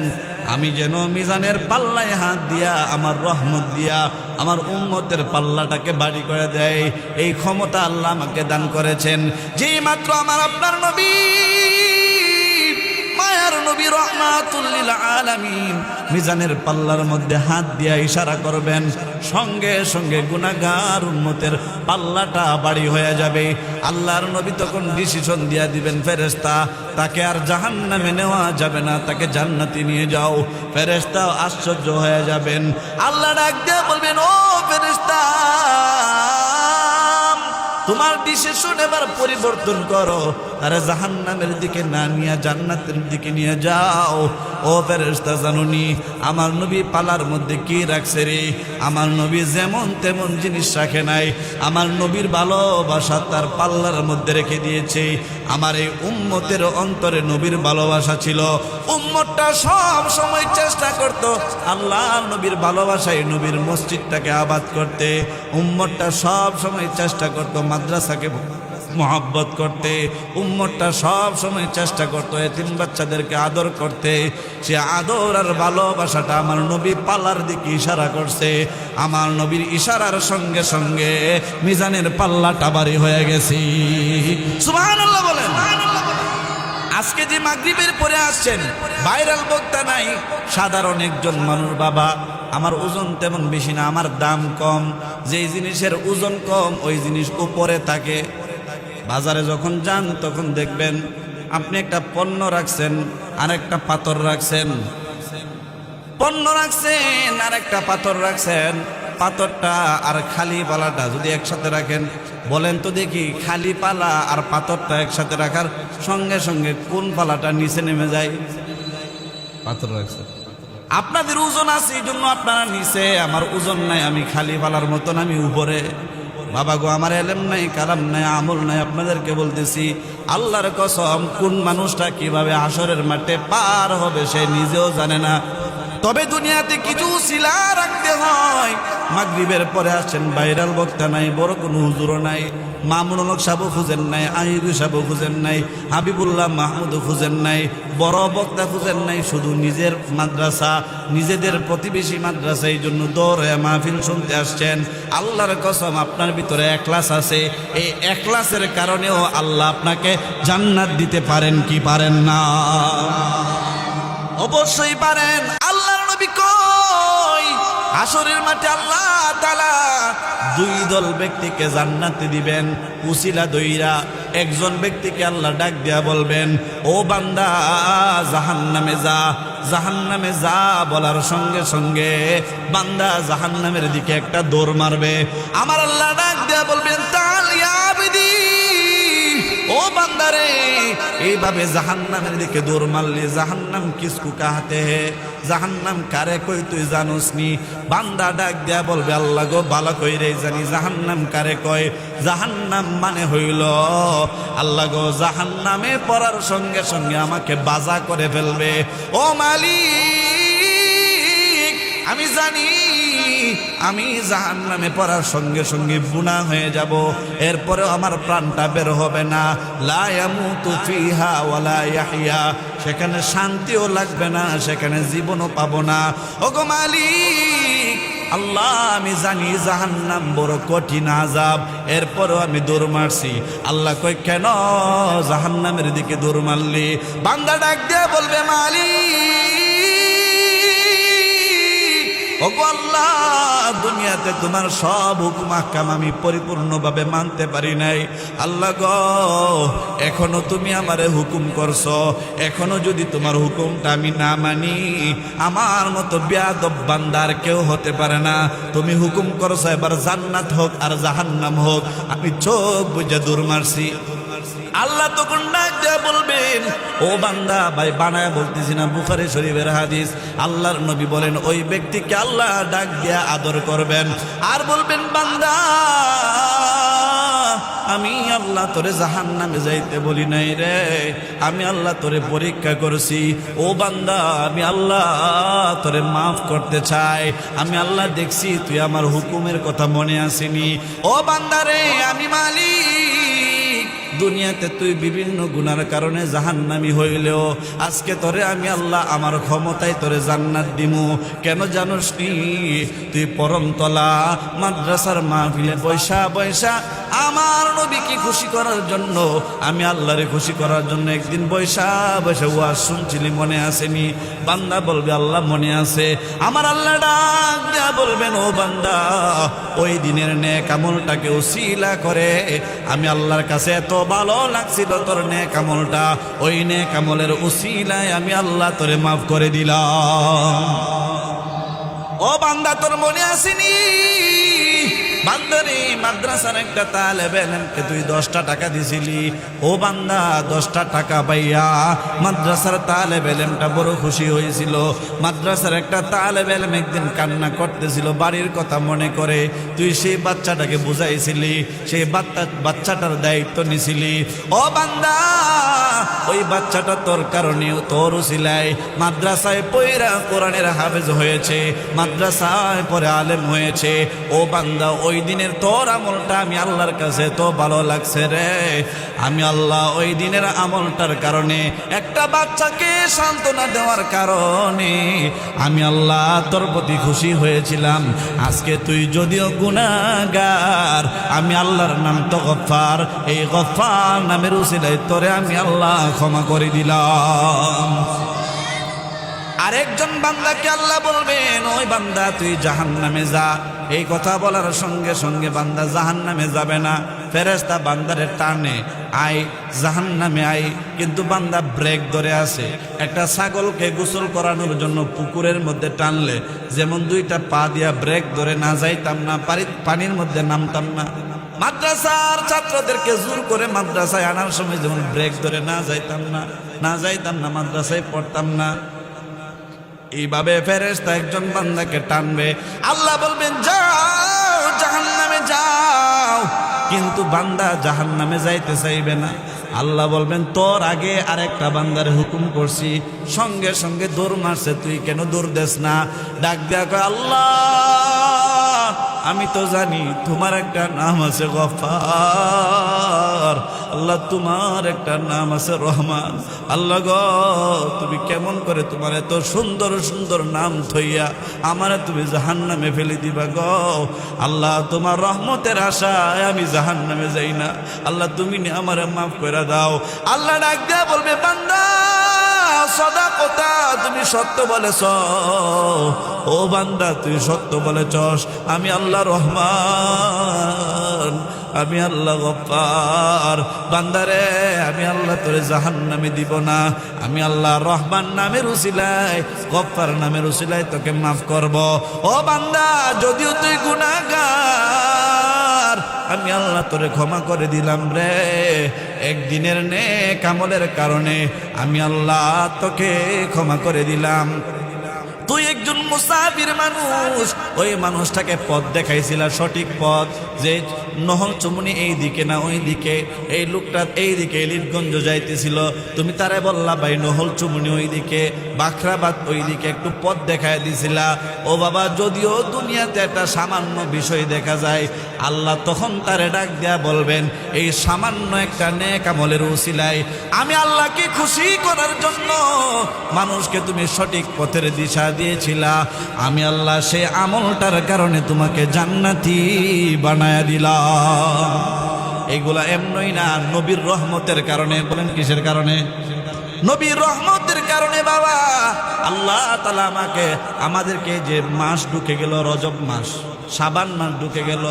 আমি যেন মিজানের পাল্লায় হাত দিয়া আমার রহমত দিয়া আমার উম্মতের পাল্লাটাকে ভারী করে দেয়। এই ক্ষমতা আল্লাহ আমাকে দান করেছেন। যেই মাত্র আমার আপনার নবী মায়ার নবী রাহমাতুল লিল আলামিন মিজানের পাল্লার মধ্যে হাত দিয়া ইশারা করবেন, সঙ্গে সঙ্গে গুনাহগার উম্মতের পাল্লাটা ভারী হয়ে যাবে। আল্লাহর নবী তখন ডিসিশন দিয়া দিবেন, ফেরেশতা তাকে আর জাহান্নামে নেওয়া যাবে না, তাকে জান্নাতে নিয়ে যাও। ফেরেশতা আশ্চর্য হয়ে যাবেন। আল্লাহ ডাক দিয়ে বলবেন, ও ফেরেশতা তোমার ডিসিশন এবার পরিবর্তন করো, আরে জাহান্নামের দিকে না নিয়ে জান্নাতের দিকে নিয়ে যাও। ও ফেরেশতা জানুনি আমার নবী পালার মধ্যে কি রাখছে রে? আমার নবী যেমন তেমন জিনিস রাখে নাই, আমার নবীর ভালোবাসা তার পাল্লার মধ্যে রেখে দিয়েছে। আমার এই উম্মতের অন্তরে নবীর ভালোবাসা ছিল। উম্মতটা সব সময় চেষ্টা করত আল্লাহ নবীর ভালোবাসায় নবীর মসজিদটাকে আবাদ করতে। উম্মতটা সব সময় চেষ্টা করত মাদ্রাসাকে মোহাব্বত করতে। উম্মতটা সব সময় চেষ্টা করতো এতিম বাচ্চাদেরকে আদর করতে। সে আদর আর ভালোবাসাটা আমার নবী পাল্লার দিকে ইশারা করছে। আমার নবীর ইশারার সঙ্গে সঙ্গে মিজানের পাল্লাটা ভারী হয়ে গেছে। সুবহানাল্লাহ বলেন। আজকে যে মাগরিবের পরে আসছেন, ভাইরাল বক্তা নাই, সাধারণ একজন মানুষ। বাবা, আমার ওজন তেমন বেশি না, আমার দাম কম। যেই জিনিসের ওজন কম ওই জিনিস উপরে থাকে। বাজারে যখন যান তখন দেখবেন আপনি একটা পণ্য রাখছেন আর একটা পাথর রাখছেন, পণ্য রাখছেন আর একটা পাথর রাখছেন। পাথরটা আর খালি পালাটা যদি একসাথে রাখেন, বলেন তো দেখি, খালি পালা আর পাথরটা একসাথে রাখার সঙ্গে সঙ্গে কোন পালাটা নিচে নেমে যায়? পাথর রাখছে। আপনাদের ওজন আছে এই জন্য আপনারা নিচে, আমার ওজন নাই, আমি খালি পালার মতন আমি উপরে। বাবা গো, আমার এলেম নাই, কালাম নাই, আমল নাই, আপনাদেরকে বলতেছি আল্লাহর কসম, কোন মানুষটা কিভাবে হাসরের মাঠে পার হবে সে নিজেও জানে না। তবে দুনিয়াতে কিছু উসিলা রাখতে হয়। মাগরিবের পরে আসছেন, ভাইরাল বক্তা নাই, বড় কোনো হুজুরও নাই, মামুনুল হক সাহেবও খুঁজেন নাই, আহিদু সাহেবও খুঁজেন নাই, হাবিবুল্লাহ মাহমুদও খুঁজেন নাই, বড় বক্তা খুঁজেন নাই, শুধু নিজের মাদ্রাসা, নিজেদের প্রতিবেশী মাদ্রাসা, এই জন্য দৌড়ে মাহফিল শুনতে আসছেন। আল্লাহর কসম, আপনার ভিতরে এখলাস আছে, এই এখলাসের কারণেও আল্লাহ আপনাকে জান্নাত দিতে পারেন কি পারেন না? অবশ্যই পারেন। আল্লাহর নবী কই, হাসরের মাঠে আল্লাহ তাআলা দুই দল ব্যক্তিকে জান্নাতে দিবেন উসিলা দইরা। একজন ব্যক্তিকে আল্লাহ ডাক দিয়া বলবেন, ও বান্দা জাহান্নামে যা। জাহান্নামে যা বলার সঙ্গে সঙ্গে বান্দা জাহান্নামের দিকে একটা দৌড় মারবে। আমার আল্লাহ ডাক দিয়া বলবেন, তাল ইয়া আবদি, ও বান্দারে, এইভাবে জাহান্নামের দিকে দৌড় মারলি, জাহান্নাম কিসকু কাহাতে হে, জাহান্নাম কারে কই তুই জানোস নি? বান্দা ডাক দেয়া বলবে, আল্লাহ গো, ভালো কইরে জানি জাহান্নাম কারে কয়। জাহান্নাম মানে হইল, আল্লাহ গো, জাহান্নামে পড়ার সঙ্গে সঙ্গে আমাকে বাজা করে ফেলবে। ও মালিক, আমি জানি আমি জাহান্নামে পড়ার সঙ্গে সঙ্গে বুনা হয়ে যাব, এরপরেও আমার প্রাণটা বের হবে না। লা ইয়ামুতু ফিহা ওয়ালা ইয়াহইয়া, সেখানে শান্তিও লাগবে না, সেখানে জীবনও পাবো না। ওগো মালিক আল্লাহ, আমি জানি জাহান্নাম বড় কঠিন আযাব, এরপরও আমি দৌড় মারছি। আল্লাহ কই, কেন জাহান্নামের দিকে দৌড় মারলি? বান্দা ডাক দিয়ে বলবে, মালিক, ওগো আল্লাহ, দুনিয়াতে তোমার সব হুকুম আহকাম আমি পরিপূর্ণভাবে মানতে পারি নাই। আল্লাহ গো, এখনো তুমি আমারে হুকুম করছো, এখনো যদি তোমার হুকুমটা আমি না মানি, আমার মতো বেয়াদব বান্দার কেউ হতে পারে না। তুমি হুকুম করছো এবার জান্নাত হোক আর জাহান্নাম হোক, আমি চোখ বুঝে দৌড় মারছি। আল্লাহ তখন ডাক দেয়া বলবেন, ও বান্দা, ভাই বানায় বলতেছি না, বুখারী শরীফের হাদিস। আল্লাহর নবী বলেন, ওই ব্যক্তিকে আল্লাহ ডাক দেয়া আদর করবেন আর বলবেন, বান্দা, আমি আল্লাহ তোরে জাহান্নামে যাইতে বলি নাই রে, আমি আল্লাহ তোরে পরীক্ষা করছি। ও বান্দা, আমি আল্লাহ তোরে মাফ করতে চাই, আমি আল্লাহ দেখছি তুই আমার হুকুমের কথা মনে আসেনি। ও বান্দা রে, আমি মালিক, দুনিয়াতে তুই বিভিন্ন গুনার কারণে জাহান্নামী হইলেও আজকে তোরে আমি আল্লাহ আমার ক্ষমতায় তোরে জান্নাত দিমু। কেন জানোস নি? তুই পরমতলা মাদ্রাসার মাহফিলে বৈশা বৈশা আমার নবীকে খুশি করার জন্য, আমি আল্লাহরে খুশি করার জন্য একদিন বৈশা বৈশা ওয়াজ শুনছিলি, মনে আসেনি? বান্দা বলবে, আল্লাহ মনে আছে। আমার আল্লাহ ডাক দেয়া বলবেন, ও বান্দা, ওই দিনের নেক আমলটাকে উসিলা করে আমি আল্লাহর কাছে এত ভালো লাগছিল তোর নেক আমলটা, ওই নেক আমলের উসিলায় আমি আল্লাহ তোরে মাফ করে দিলাম। ও বান্দা, তোর মনে আসেনি? বান্দারে, মাদ্রাসার একটা তালেবে ইলমকে তুই 10টা টাকা দিছিলি। ও বান্দা, 10টা টাকা পাইয়া মাদ্রাসার তালেবে ইলমটা বড় খুশি হয়েছিল। মাদ্রাসার একটা তালেবে ইলম একদিন কান্না করতেছিল, বাড়ির কথা মনে করে। তুই সেই বাচ্চাটাকে বুঝাইছিলি, সেই বাচ্চাটার দায়িত্ব নিছিলি। ও বান্দা, ওই বাচ্চাটা তোর কারণে, তোর উসিলায় মাদ্রাসায় পয়রা কোরআনের হাফেজ হয়েছে, মাদ্রাসায় পরে আলেম হয়েছে। ও বান্দা, ওই দিনের তোর আমলটা আমি আল্লাহর কাছে তো ভালো লাগছে রে, আমি আল্লাহ ওই দিনের আমলটার কারণে একটা বাচ্চাকে সান্ত্বনা দেওয়ার কারণে আমি আল্লাহ তোর প্রতি খুশি হয়েছিলাম। আজকে তুই যদিও গুনাহগার, আমি আল্লাহর নাম তো গফফার, এই গফফার নামের উসিলায় তোরে আমি আল্লাহ ক্ষমা করে দিলাম। আরেকজন বান্দাকে আল্লাহ বলবেন, ওই বান্দা তুই জাহান্নামে যা। এই কথা বলার সঙ্গে সঙ্গে বান্দা জাহান্নামে যাবে না, ফেরেশতা বান্দারে টানে, আই জাহান্নামে আই। কিন্তু বান্দা ব্রেক ধরে আছে। একটা ছাগলকে গোসল করানোর জন্য পুকুরের মধ্যে টানলে যেমন দুইটা পা দিয়া ব্রেক ধরে না যাইতাম না, পানির মধ্যে নামতাম না, মাদ্রাসার ছাত্রদেরকে জোর করে মাদ্রাসায় আনার সময় যেমন ব্রেক ধরে না যাইতাম না মাদ্রাসায় পড়তাম না, এইভাবে ফেরেশতা একজন বান্দাকে টানবে। আল্লাহ বলবেন যাও জাহান্নামে যাও, কিন্তু বান্দা জাহান্নামে যাইতে চাইবে না। আল্লাহ বলবেন তোর আগে আরেকটা বান্দারে হুকুম করছি, সঙ্গে সঙ্গে দৌড় মারছে, তুই কেন দৌড় দেস না? ডাক দেয়া কয়, আল্লাহ আমি তো জানি তোমার একটা নাম আছে গফফার, আল্লাহ তোমার একটা নাম আছে রহমান। আল্লাহ গো তুমি কেমন করে তোমার এত সুন্দর সুন্দর নাম থইয়া আমারে তুমি জাহান্নামে ফেলে দিবা গো? আল্লাহ তোমার রহমতের আশায় আমি জাহান্নামে যাই না, আল্লাহ তুমি আমারে মাফ করে দাও। আল্লাহ ডাক দেয়া বলবে, বান্দা সদাকতা, তুমি সত্য বলেছ, ও বান্দা তুই সত্য বলেছস, আমি আল্লাহ রহমান, আমি আল্লাহ গফফার। বান্দারে আমি আল্লাহ তোরে জাহান্নামে দিব না, আমি আল্লাহ রহমান নামের উসিলায় গফফার নামের উসিলায় তোকে মাফ করব। ও বান্দা যদিও তুই গুনাহগার, আমি আল্লাহ তোরে ক্ষমা করে দিলাম রে, একদিনের নেক আমলের কারণে আমি আল্লাহ তোকে ক্ষমা করে দিলাম। তুই একজন মুসাফির মানুষ, ওই মানুষটাকে পথ দেখাইছিল, সঠিক পথ, যে নহল চুমুনি এই দিকে না ওই দিকে, এই লোকটা এই দিকে এলিটগঞ্জ যাইতেছিল, তুমি তারে বললা ভাই নহল চুমুনি ওই দিকে, বাখরাবাদ ওই দিকে, একটু পথ দেখাই দিছিলা। ও বাবা যদিও দুনিয়াতে একটা সামান্য বিষয় দেখা যায়, আল্লাহ তখন তারে ডাক দেয়া বলবেন, এই সামান্য একটা নেক আমলের উসিলায় আমি আল্লাহকে খুশি করার জন্য মানুষকে তুমি সঠিক পথের দিশা দিয়েছিলা, আমি আল্লাহ সেই আমলটার কারণে তোমাকে জান্নাতি বানায়া দিলাম। এইগুলা এমনই না, নবীর রহমতের কারণে। বলেন কিসের কারণে? নবীর রহমতের কারণে বাবা। আল্লাহ তাআলা আমাদেরকে যে মাস ঢুকে গেল, রজব মাস, শাবান মাস ঢুকে গেল,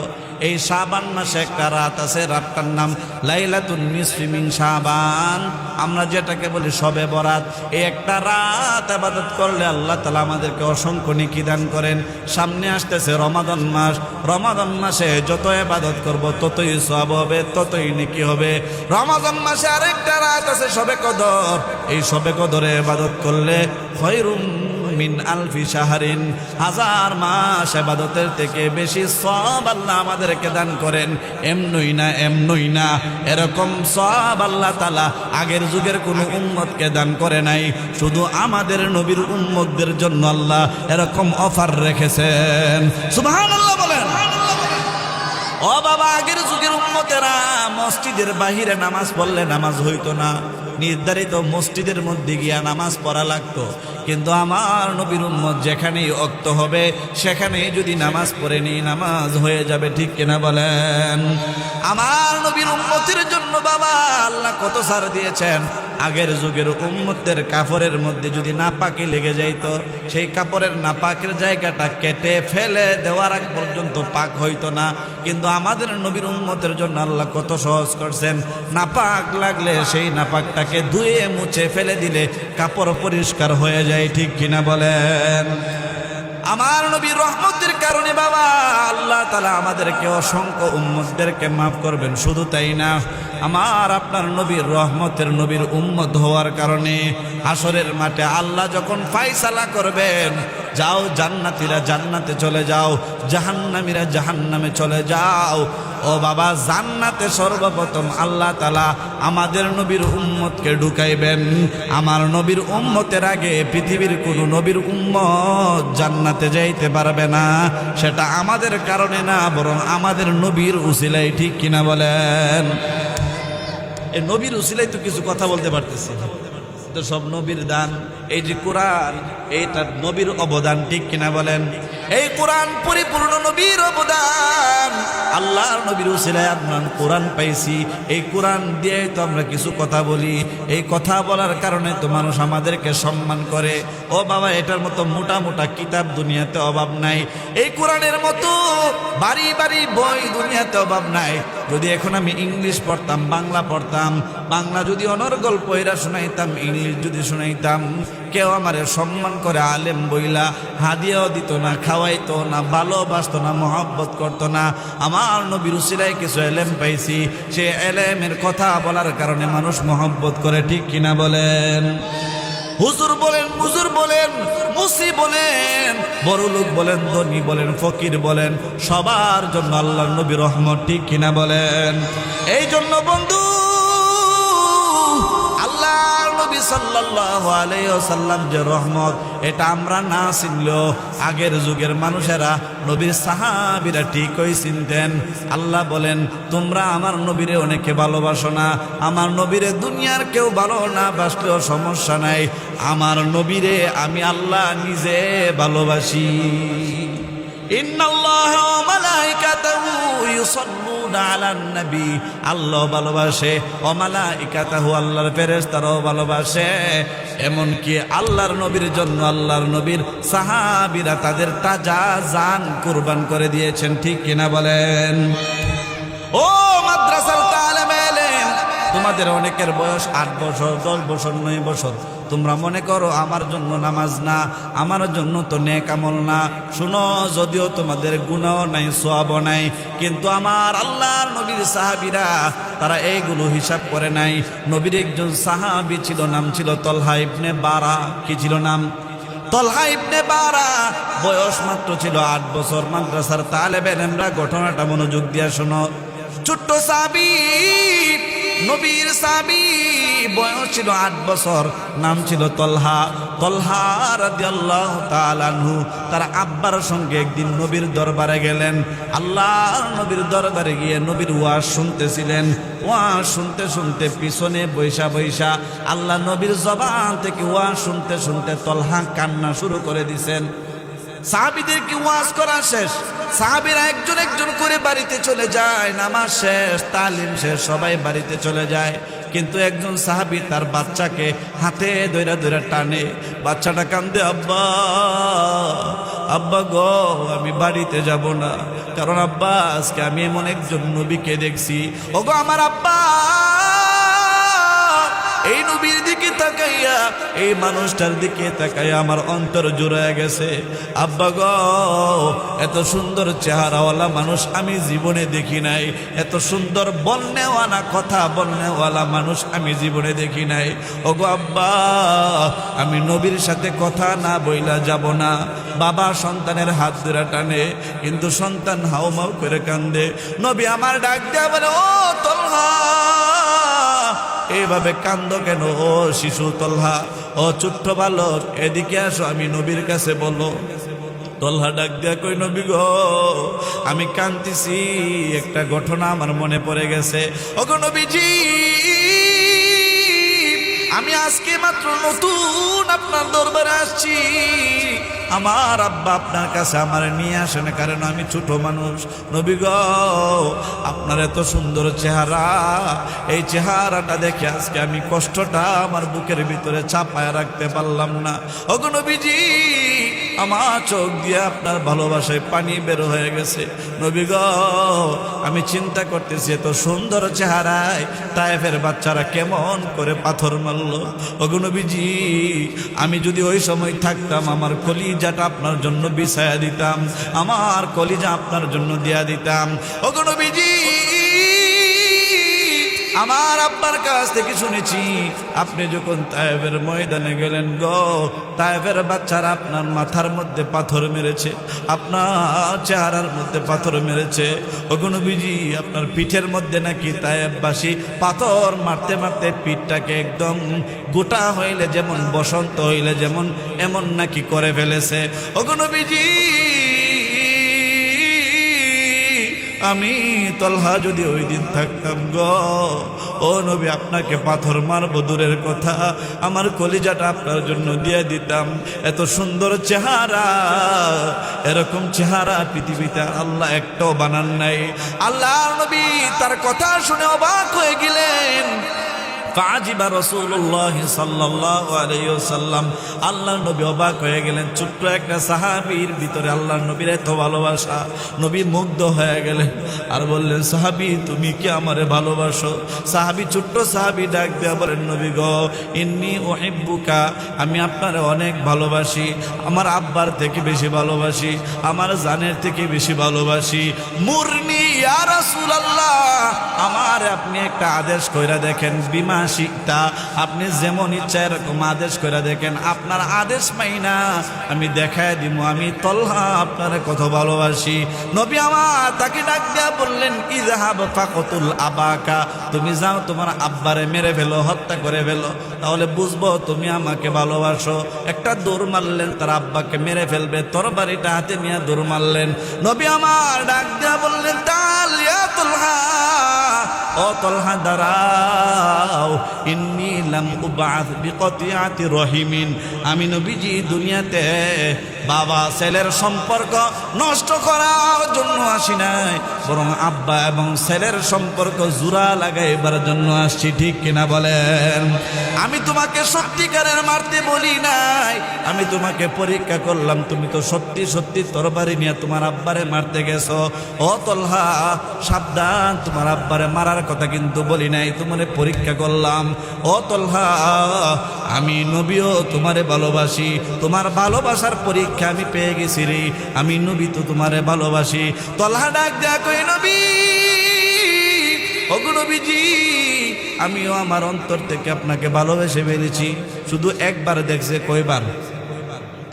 এই শাবান মাসে একটা রাত আছে, রাতটার নাম লাইলাতুন নিসফি মিন শাবান, আমরা যেটাকে বলি শবে বরাত। এই একটা রাত ইবাদত করলে আল্লাহ তাআলা আমাদেরকে অসংখ্য নেকি দান করেন। সামনে আসতেছে রমাদান মাস, রমাদান মাসে যত ইবাদত করব ততই সওয়াব হবে, ততই নেকি হবে। রমাদান মাসে আরেকটা রাত আছে শবে কদর, এই শবে কদরে ইবাদত করলে খয়রুম মিন আলফি শাহরিন, 1000 মাস ইবাদতের থেকে বেশি সওয়াব আল্লাহ আমাদেরকে দান করেন। এমনই না, এরকম সওয়াব আল্লাহ তাআলা আগের যুগের কোনো উম্মতকে দান করে নাই, শুধু আমাদের নবীর উম্মতদের জন্য আল্লাহ এরকম অফার রেখেছেন। সুবহানাল্লাহ বলেন। ও বাবা, আগের যুগের উম্মতেরা মসজিদের বাহিরে নামাজ পড়লে নামাজ হইতো না, নির্ধারিত মসজিদের মধ্যে গিয়া নামাজ পড়া লাগতো। কিন্তু আমার নবীর উম্মত যেখানেই ওয়াক্ত হবে সেখানেই যদি নামাজ পড়ে নি নামাজ হয়ে যাবে, ঠিক কিনা বলেন? আমার নবীর উম্মতের জন্য বাবা আল্লাহ কত ছাড় দিয়েছেন। আগের যুগের উম্মতের কাপড়ের মধ্যে যদি নাপাকি লেগে যাইত, সেই কাপড়ের নাপাকের জায়গাটা কেটে ফেলে দেওয়ার আগ পর্যন্ত পাক হইতো না। কিন্তু আমাদের নবীর উম্মতের জন্য আল্লাহ কত সহজ করছেন, নাপাক লাগলে সেই নাপাকটাকে ধুয়ে মুছে ফেলে দিলে কাপড় পরিষ্কার হয়ে যায়, ঠিক কিনা বলেন? আমার নবীর রহমতের কারণে বাবা আল্লাহ তাআলা আমাদেরকে অসংখ্য উম্মতদেরকে মাফ করবেন। শুধু তাই না, আমার আপনার নবীর রহমতের নবীর উম্মত হওয়ার কারণে হাসরের মাঠে আল্লাহ যখন ফায়সালা করবেন, যাও জান্নাতীরা জান্নাতে চলে যাও, জাহান্নামীরা জাহান্নামে চলে যাও। ও বাবা, জান্নাতে সর্বপ্রথম আল্লাহ তাআলা আমাদের নবীর উম্মতকে ঢুকাইবেন। আমার নবীর উম্মতের আগে পৃথিবীর কোনো নবীর উম্মত জান্নাতে যাইতে পারবে না। সেটা আমাদের কারণে না, বরং আমাদের নবীর উসিলায়। ঠিক কিনা বলেন? এই নবীর উসিলায় তো কিছু কথা বলতে পারতেছি, তো সব নবীর দান। এই যে কোরআন, এইটা নবীর অবদান। ঠিক কিনা বলেন? এই কোরআন পরিপূর্ণ নবীর অবদান। আল্লাহর নবীর উসিলায় আমরা কোরআন পাইছি। এই কোরআন দিয়ে তো আমরা কিছু কথা বলি। এই কথা বলার কারণে তো মানুষ আমাদেরকে সম্মান করে। ও বাবা, এটার মতো মোটা মোটা কিতাব দুনিয়াতে অভাব নাই। এই কোরআনের মতো বাড়ি বাড়ি বই দুনিয়াতে অভাব নাই। যদি এখন আমি ইংলিশ পড়তাম, বাংলা পড়তাম, বাংলা যদি অনর্গল পয়রা শোনাইতাম, ইংলিশ যদি শোনাইতাম, কেউ আমারে সম্মান করে আলেম বইলা হাদিয়াও দিত না, খাওয়াইতো না, ভালোবাসতো না, মহব্বত করতো না। আমার নবীর উসিলায় কিছু এলেম পাইছি, সে এলেমের কথা বলার কারণে মানুষ মহব্বত করে। ঠিক কিনা বলেন? হুজুর বলেন, মুজুর বলেন, মুসি বলেন, বড় লোক বলেন, ধনী বলেন, ফকির বলেন, সবার জন্য আল্লাহর নবী রহমত। ঠিক কিনা বলেন? এই জন্য বন্ধু, আল্লাহর নবী সাল্লাল্লাহু আলাইহি ওয়াসাল্লাম যে রহমত, এটা আমরা না চিনলেও আগের যুগের মানুষেরা, নবীর সাহাবীরা ঠিকই চিনতেন। আল্লাহ বলেন, তোমরা আমার নবীরে অনেকে ভালোবাসো না। আমার নবীরে দুনিয়ার কেউ ভালো না বাসলেও সমস্যা নাই, আমার নবীরে আমি আল্লাহ নিজে ভালোবাসি। ইন্নাল্লাহা ওয়া মালাইকাতাহু ইউসাল্লুনা আলান নবী। আল্লাহ ভালোবাসে, ওয়া মালাইকাতাহু, আল্লাহর ফেরেশতারাও ভালোবাসে। এমনকি আল্লাহর নবীর জন্য আল্লাহর নবীর সাহাবীরা তাদের তাজা জান কুরবান করে দিয়েছেন। ঠিক কিনা বলেন? ও মাদ্রাসার তালেবে ইলম, তোমাদের অনেকের বয়স 8 বছর, 10 বছর, 9 বছর। তোমরা মনে করো আমার জন্য নামাজ না, আমার জন্য তো নেক আমল না। শুনো, যদিও তোমাদের গুনাহ নাই, সওয়াবও নাই, কিন্তু আমার আল্লাহর নবীর সাহাবীরা তারা এইগুলো হিসাব করে নাই। নবীর একজন সাহাবী ছিল, নাম ছিল তলহা ইবনে বারা। কি ছিল নাম? তলহা ইবনে বারা। বয়স মাত্র ছিল 8 বছর। মাদ্রাসার তালেবে ইলমরা ঘটনাটা মনোযোগ দিয়া শোনো। ছোট্ট সাহাবী, নবীর সাহাবী, বয়স ছিল 8 বছর, নাম ছিল তলহা। তলহা রাদিয়াল্লাহু তাআলা আনহু তার আব্বার সঙ্গে একদিন নবীর দরবারে গেলেন। আল্লাহর নবীর দরবারে গিয়ে নবীর ওয়াজ শুনতেছিলেন। ওয়াজ শুনতে শুনতে পিছনে বৈশা বৈশা আল্লাহ নবীর জবান থেকে ওয়াজ শুনতে শুনতে তলহা কান্না শুরু করে দিছেন। সাহাবীদেরকে ওয়াজ করা শেষ, সাহাবীরা একজন একজন করে বাড়িতে চলে যায়। নামাজ শেষ, তালিম শেষ, সবাই বাড়িতে চলে যায়। কিন্তু একজন সাহাবী তার বাচ্চাকে হাতে ধইরা ধইরা টানে। বাচ্চাটা কান্দে, আব্বা, আব্বা গো, আমি বাড়িতে যাব না, কারণ আব্বা আজকে আমি এমন একজন নবীকে দেখছি। ওগো আমার আব্বা, এই নবীর দিকে তাকাইয়া, এই মানুষটার দিকে তাকাইয়া আমার অন্তর জুড়ায় গেছে। আব্বা গো, এত সুন্দর চেহারাওয়ালা মানুষ আমি জীবনে দেখি নাই, এত সুন্দর বলনেওয়ালা, কথা বলনেওয়ালা মানুষ আমি জীবনে দেখি নাই। ওগো আব্বা, আমি নবীর সাথে কথা না বইলা যাব না। বাবা সন্তানের হাত ধরে টানে, কিন্তু সন্তান হাউমাউ করে কান্দে। নবী আমার ডাক দেয়া বলে, ও তলহা, এইভাবে কান্দ কেন? ও শিশু তলহা, ও ছোট্ট বালক, এদিকে আসো, আমি নবীর কাছে বলো। তলহা ডাক দিয়া কই, নবী গো, আমি কান্দিছি, একটা ঘটনা আমার মনে পড়ে গেছে। ওগো নবীজি, আমি আজকে মাত্র নতুন আপনার দরবারে আসছি। আমার আব্বা আপনার কাছে আমার নিয়ে আসে না, কারণ আমি ছোট মানুষ। নবী গো, আপনার এত সুন্দর চেহারা, এই চেহারাটা দেখে আজকে আমি কষ্টটা আমার বুকের ভিতরে চাপায় রাখতে পারলাম না। ওগো নবীজি, আমার চোখ দিয়ে আপনার ভালোবাসায় পানি বের হয়ে গেছে। নবী গো, আমি চিন্তা করতেছি, এত সুন্দর চেহারায় তায়েফের বাচ্চারা কেমন করে পাথর মারলো। ওগো নবীজি, আমি যদি ওই সময় থাকতাম, আমার কলিজাটা আপনার জন্য বিছায়া দিতাম, আমার কলিজা আপনার জন্য দিয়া দিতাম। ওগো নবীজি, আমার আব্বার কাছ থেকে শুনেছি আপনি যখন তায়েফের ময়দানে গেলেন গো, তায়েফের বাচ্চারা আপনার মাথার মধ্যে পাথর মেরেছে, আপনার চেহারার মধ্যে পাথর মেরেছে। ওগো নবীজি, আপনার পিঠের মধ্যে নাকি তায়েফবাসী পাথর মারতে মারতে পিঠটাকে একদম গোটা হইলে যেমন, বসন্ত হইলে যেমন, এমন নাকি করে ফেলেছে। ওগো নবীজি, আমি তলহা যদি ওই দিন থাকতাম গো, ও নবী, আপনাকে পাথর মারবো দূরের কথা, আমার কলিজাটা আপনার জন্য দিয়ে দিতাম। এত সুন্দর চেহারা, এরকম চেহারা পৃথিবীতে আল্লাহ একটাও বানান নাই। আল্লাহ নবী তার কথা শুনে অবাক হয়ে গেলেন। ফাজিবা রাসূলুল্লাহ সাল্লাল্লাহু আলাইহি ওয়াসাল্লাম, আল্লাহর নবী অবাক হয়ে গেলেন। ছোট্ট একটা সাহাবীর ভিতরে আল্লাহর নবীর এত ভালোবাসা। নবী মুগ্ধ হয়ে গেলেন আর বললেন, সাহাবী তুমি কি আমারে ভালোবাসো? সাহাবী, ছোট্ট সাহাবী ডাক দিয়া বলেন, নবী গো, ইন্নী উহিব্বুকা, আমি আপনারে অনেক ভালোবাসি, আমার আব্বার থেকে বেশি ভালোবাসি, আমার জানের থেকে বেশি ভালোবাসি। মুরনি ইয়া রাসূলুল্লাহ, আমার আপনি একটা আদেশ কইরা দেখেন, বিমা শিক্ষা, আপনি যেমন ইচ্ছা এরকম আদেশ করে দেখেন, আপনার আদেশ পাই না আমি দেখায় দিব আমি তলহা আপনার কত ভালোবাসি। নবী আমার তাকে ডাক দেয়া বললেন, ইযহাব ফাকতুল আবাকা, তুমি যাও তোমার আব্বারে মেরে ফেলো, হত্যা করে ফেলো, তাহলে বুঝবো তুমি আমাকে ভালোবাসো। একটা দৌড় মারলেন, তার আব্বাকে মেরে ফেলবে, তরবারিটা হাতে নিয়ে দৌড় মারলেন। নবী আমার ডাক দেয়া বললেন, তাল ইয়া তলহা, ও তলহা দাঁড়াও, ইন্নী লাম উবআস বিকতিয়াতি রহিমিন, আমি নবীজি দুনিয়াতে বাবা ছেলের সম্পর্ক নষ্ট করার জন্য আসি নাই, বরং আব্বা এবং ছেলের সম্পর্ক জোড়া লাগাইবার জন্য আসছি। ঠিক কিনা বলেন? আমি তোমাকে সত্যিকারের মারতে বলি নাই, আমি তোমাকে পরীক্ষা করলাম, তুমি তো সত্যি সত্যি তরবারি নিয়ে তোমার আব্বারে মারতে গেছো। ও তলহা সাবধান, তোমার আব্বারে মারার কথা কিন্তু বলি নাই, তোমারে পরীক্ষা করলাম। ও তলহা, আমি নবীও তোমারে ভালোবাসি, তোমার ভালোবাসার পরীক্ষা আমি পেয়ে গেছি রে, আমি নবী তো তোমারে ভালোবাসি। তলহা ডাক দেয়া কই, নবী, ওগো নবীজি, আমিও আমার অন্তর থেকে আপনাকে ভালোবেসে ফেলেছি। শুধু একবার দেখছে, কয়বার?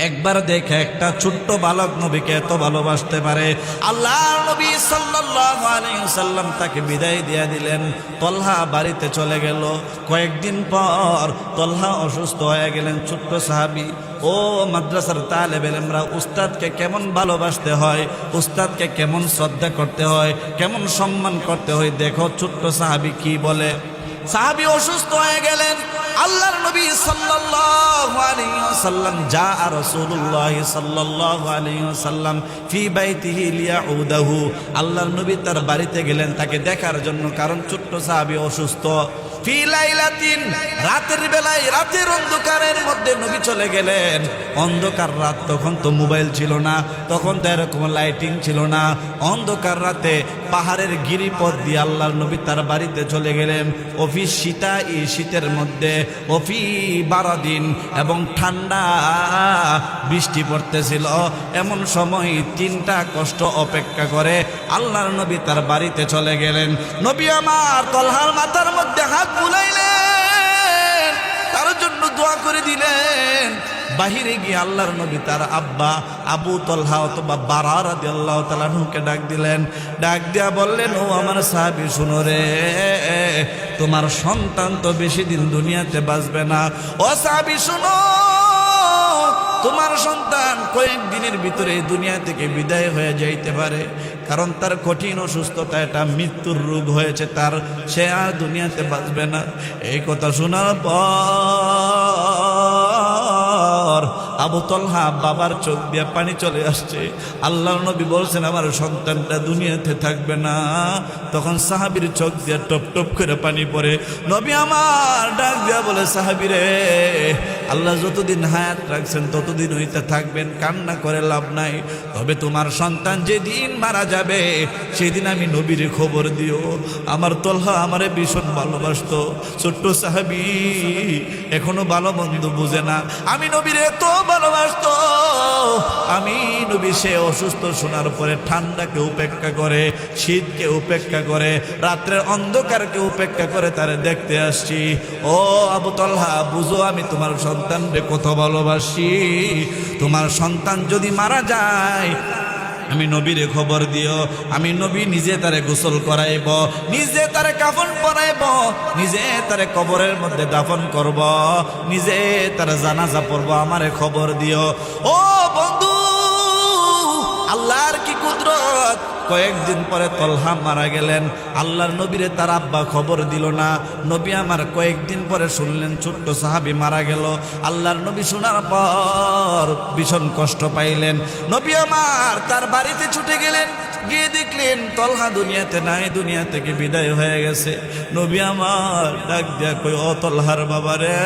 একবার দেখে একটা ছোট্ট বালক নবীকে এত ভালোবাসতে পারে? আল্লাহ নবী সাল্লাল্লাহু আলাইহি ওয়াসাল্লাম তাকে বিদায় দিয়ে দিলেন। তলহা বাড়িতে চলে গেল। কয়েকদিন পর তলহা অসুস্থ হয়ে গেলেন। ছোট্ট সাহাবী, ও মাদ্রাসার তালেবে ইলমরা, উস্তাদকে কেমন ভালোবাসতে হয়, উস্তাদকে কেমন শ্রদ্ধা করতে হয়, কেমন সম্মান করতে হয়, দেখো ছোট্ট সাহাবী কি বলে। সাহাবী অসুস্থ হয়ে গেলেন। আল্লাহর নবী সাল্লাল্লাহু আলাইহি ওয়াসাল্লাম, যা রাসূলুল্লাহ সাল্লাল্লাহু আলাইহি ওয়াসাল্লাম ফি বাইতিহি লিয়াউদাহু, আল্লাহর নবী তার বাড়িতে গেলেন তাকে দেখার জন্য, কারণ ছোট্ট সাহাবী অসুস্থ। ফি লাইলাতিন, রাতের বেলায়, রাতের অন্ধকারের মধ্যে নবী চলে গেলেন। অন্ধকার রাত, তখন তো মোবাইল ছিল না, তখন তো এরকম লাইটিং ছিল না। অন্ধকার রাতে পাহাড়ের গিরিপথ দিয়ে আল্লাহর নবী তার বাড়িতে চলে গেলেন। অফি শীতা, এই শীতের মধ্যে, অফি বারাদিন, এবং ঠান্ডা বৃষ্টি পড়তেছিল। এমন সময় তিনটা কষ্ট অপেক্ষা করে আল্লাহর নবী তার বাড়িতে চলে গেলেন। নবী আমার তলহার মাথার মধ্যে হাত বুলাইলেন, তার জন্য দোয়া করে দিলেন। বাহিরে গিয়ে আল্লাহর নবী তার আব্বা আবু তলহা অথবা বারা রাদিয়াল্লাহু তাআলা আনহুকে ডাক দিলেন। ডাক দিয়া বললেন, ও আমার সাহাবী, শুনো রে, তোমার সন্তান তো বেশি দিন দুনিয়াতে বাঁচবে না। ও সাহাবী শুনো, তোমার সন্তান কয়েকদিনের ভিতরে দুনিয়া থেকে বিদায় হয়ে যাইতে পারে, কারণ তার কঠিন অসুস্থতা, এটা মৃত্যুর রোগ হয়েছে তার, সে আর দুনিয়াতে বাঁচবে না। এই কথা শোনার পর আবু তলহা বাবার চোখ দিয়ে পানি চলে আসছে। আল্লাহর নবী বলছেন, আমার সন্তানটা দুনিয়াতে থাকবে না। তখন সাহাবীর চোখ দিয়ে টপ টপ করে পানি পড়ে। নবী আমার ডাক দিয়া বলে, সাহাবী রে, আল্লাহ যতদিন হায়াত রাখছেন ততদিন হইতে থাকবেন, কান্না করে লাভ নাই। তবে তোমার সন্তান যেদিন মারা যাবে সেদিন আমি নবীর খবর দিও। আমার তলহা আমারে ভীষণ ভালোবাসতো। ছোট্ট সাহাবী এখনো ভালো মন্দ বুঝে না, আমি নবীর এত ভালোবাসতো, আমি নবী সে অসুস্থ শোনার পরে ঠান্ডাকে উপেক্ষা করে, শীতকে উপেক্ষা করে, রাত্রের অন্ধকারকে উপেক্ষা করে তারে দেখতে আসছি। ও আবু তলহা, বুঝো আমি তোমার সন্তানকে কত ভালোবাসি। তোমার সন্তান যদি মারা যায় আমি নবীরে খবর দিও, আমি নবী নিজে তারে গোসল করাইব, নিজে তারে কাফন পরাইব, নিজে তারে কবরের মধ্যে দাফন করব, নিজে তারে জানাজা পড়ব, আমারে খবর দিও। ও বন্ধু, আল্লাহর কি কুদরত! কয়েকদিন পরে তলহা মারা গেলেন। আল্লাহর নবীরে তার আব্বা খবর দিল না। নবী আমার কয়েকদিন পরে শুনলেন ছোট্ট সাহাবী মারা গেল। আল্লাহর নবী শোনার পর ভীষণ কষ্ট পাইলেন। নবী আমার তার বাড়িতে ছুটে গেলেন, গিয়ে দেখলেন তলহা দুনিয়াতে নাই, দুনিয়া থেকে বিদায় হয়ে গেছে। নবী আমার ডাক দিয়া কই, ও তলহার বাবা রে,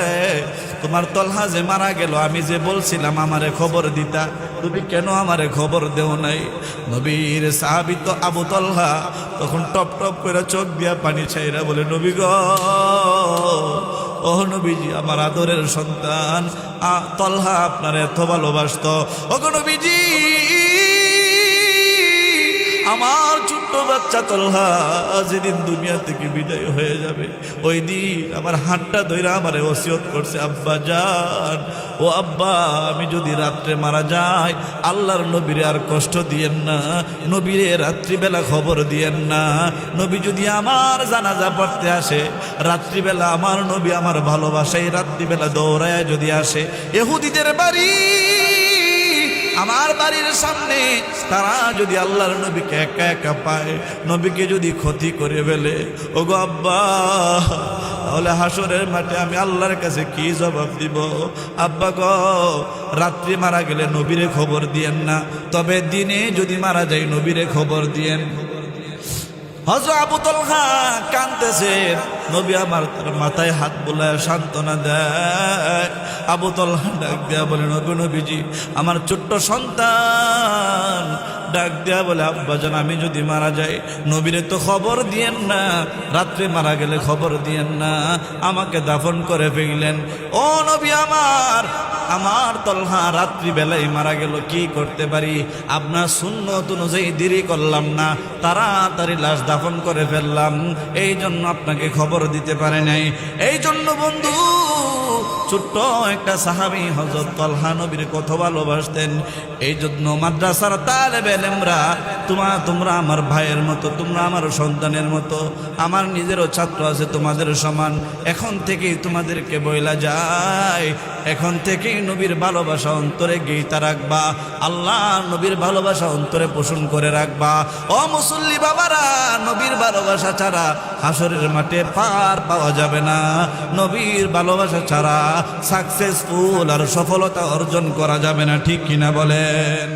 তোমার তলহা যে মারা গেল, আমি যে বলছিলাম আমারে খবর দিতা, তুমি কেন আমারে খবর দেও নাই? নবীর সাহাবী তো আবু তলহা তখন টপ টপ করে চোখ দিয়া পানি ছাইরা বলে, নবী গো, ও নবীজি, আমার আদরের সন্তান তলহা আপনার এত ভালোবাসতো। ও গো নবীজি, আমার ছোট্ট বাচ্চা তলহা যেদিন দুনিয়া থেকে বিদায় হয়ে যাবে, ওই দিন আমার হাতটা ধইরা আমারে ওসিয়ত করছে, আব্বা জান, ও আব্বা, আমি যদি রাত্রে মারা যাই, আল্লাহর নবীরে আর কষ্ট দিয়েন না, নবীরে রাত্রিবেলা খবর দিয়েন না। নবী যদি আমার জানাজা পড়তে আসে রাত্রিবেলা, আমার নবী আমার ভালোবাসায় রাত্রিবেলা দৌড়ায় যদি আসে, ইহুদিদের বাড়ি আমার বাড়ির সামনে, তারা যদি আল্লাহর নবীকে একা একা পায়, নবীকে যদি ক্ষতি করে ফেলে, ওগো আব্বা, তাহলে হাসরের মাঠে আমি আল্লাহর কাছে কি জবাব দিব? আব্বা গো, রাত্রি মারা গেলে নবীরে খবর দিয়েন না, তবে দিনে যদি মারা যায় নবীরে খবর দিয়েন। হযরত আবু তলহা কাঁদতেছেন, নবী আমার তার মাথায় হাত বুলায় সান্ত্বনা দেয়। আবু তলহা ডাক দেয়া বলে, নবীজি, আমার ছোট্ট সন্তান ডাক দেয়া বলে, আব্বাজান, আমি যদি মারা যাই নবীরে তো খবর দিয়েন না, রাত্রে মারা গেলে খবর দিয়েন না, আমাকে দাফন করে ফেললেন। ও নবী আমার, আমার তলহা রাত্রিবেলায় মারা গেল, কি করতে পারি? আপনার সুন্নত অনুযায়ী দেরি করলাম না, তাড়াতাড়ি লাশ দাফন করে ফেললাম, এই জন্য আপনাকে খবর দিতে পারে নাই। এই জন্য বন্ধু, ছোট্ট একটা সাহাবী হযরত তলহা নবীর কত ভালোবাসতেন। এই জন্য মাদ্রাসার তালেবে ইলমরা, তোমরা আমার ভাইয়ের মতো, তোমরা আমার সন্তানের মতো, আমার নিজেরও ছাত্র আছে তোমাদের সমান। এখন থেকেই তোমাদেরকে বইলা যায়, এখন থেকেই নবীর ভালোবাসা অন্তরে গেইতা রাখবা, আল্লাহ নবীর ভালোবাসা অন্তরে পোষণ করে রাখবা। ও মুসল্লি বাবারা, নবীর ভালোবাসা ছাড়া হাসরের মাঠে পার পাওয়া যাবে না। নবীর ভালোবাসা ছাড়া সাকসেসফুল আর সফলতা অর্জন করা যাবে না, ঠিক কিনা বলেন?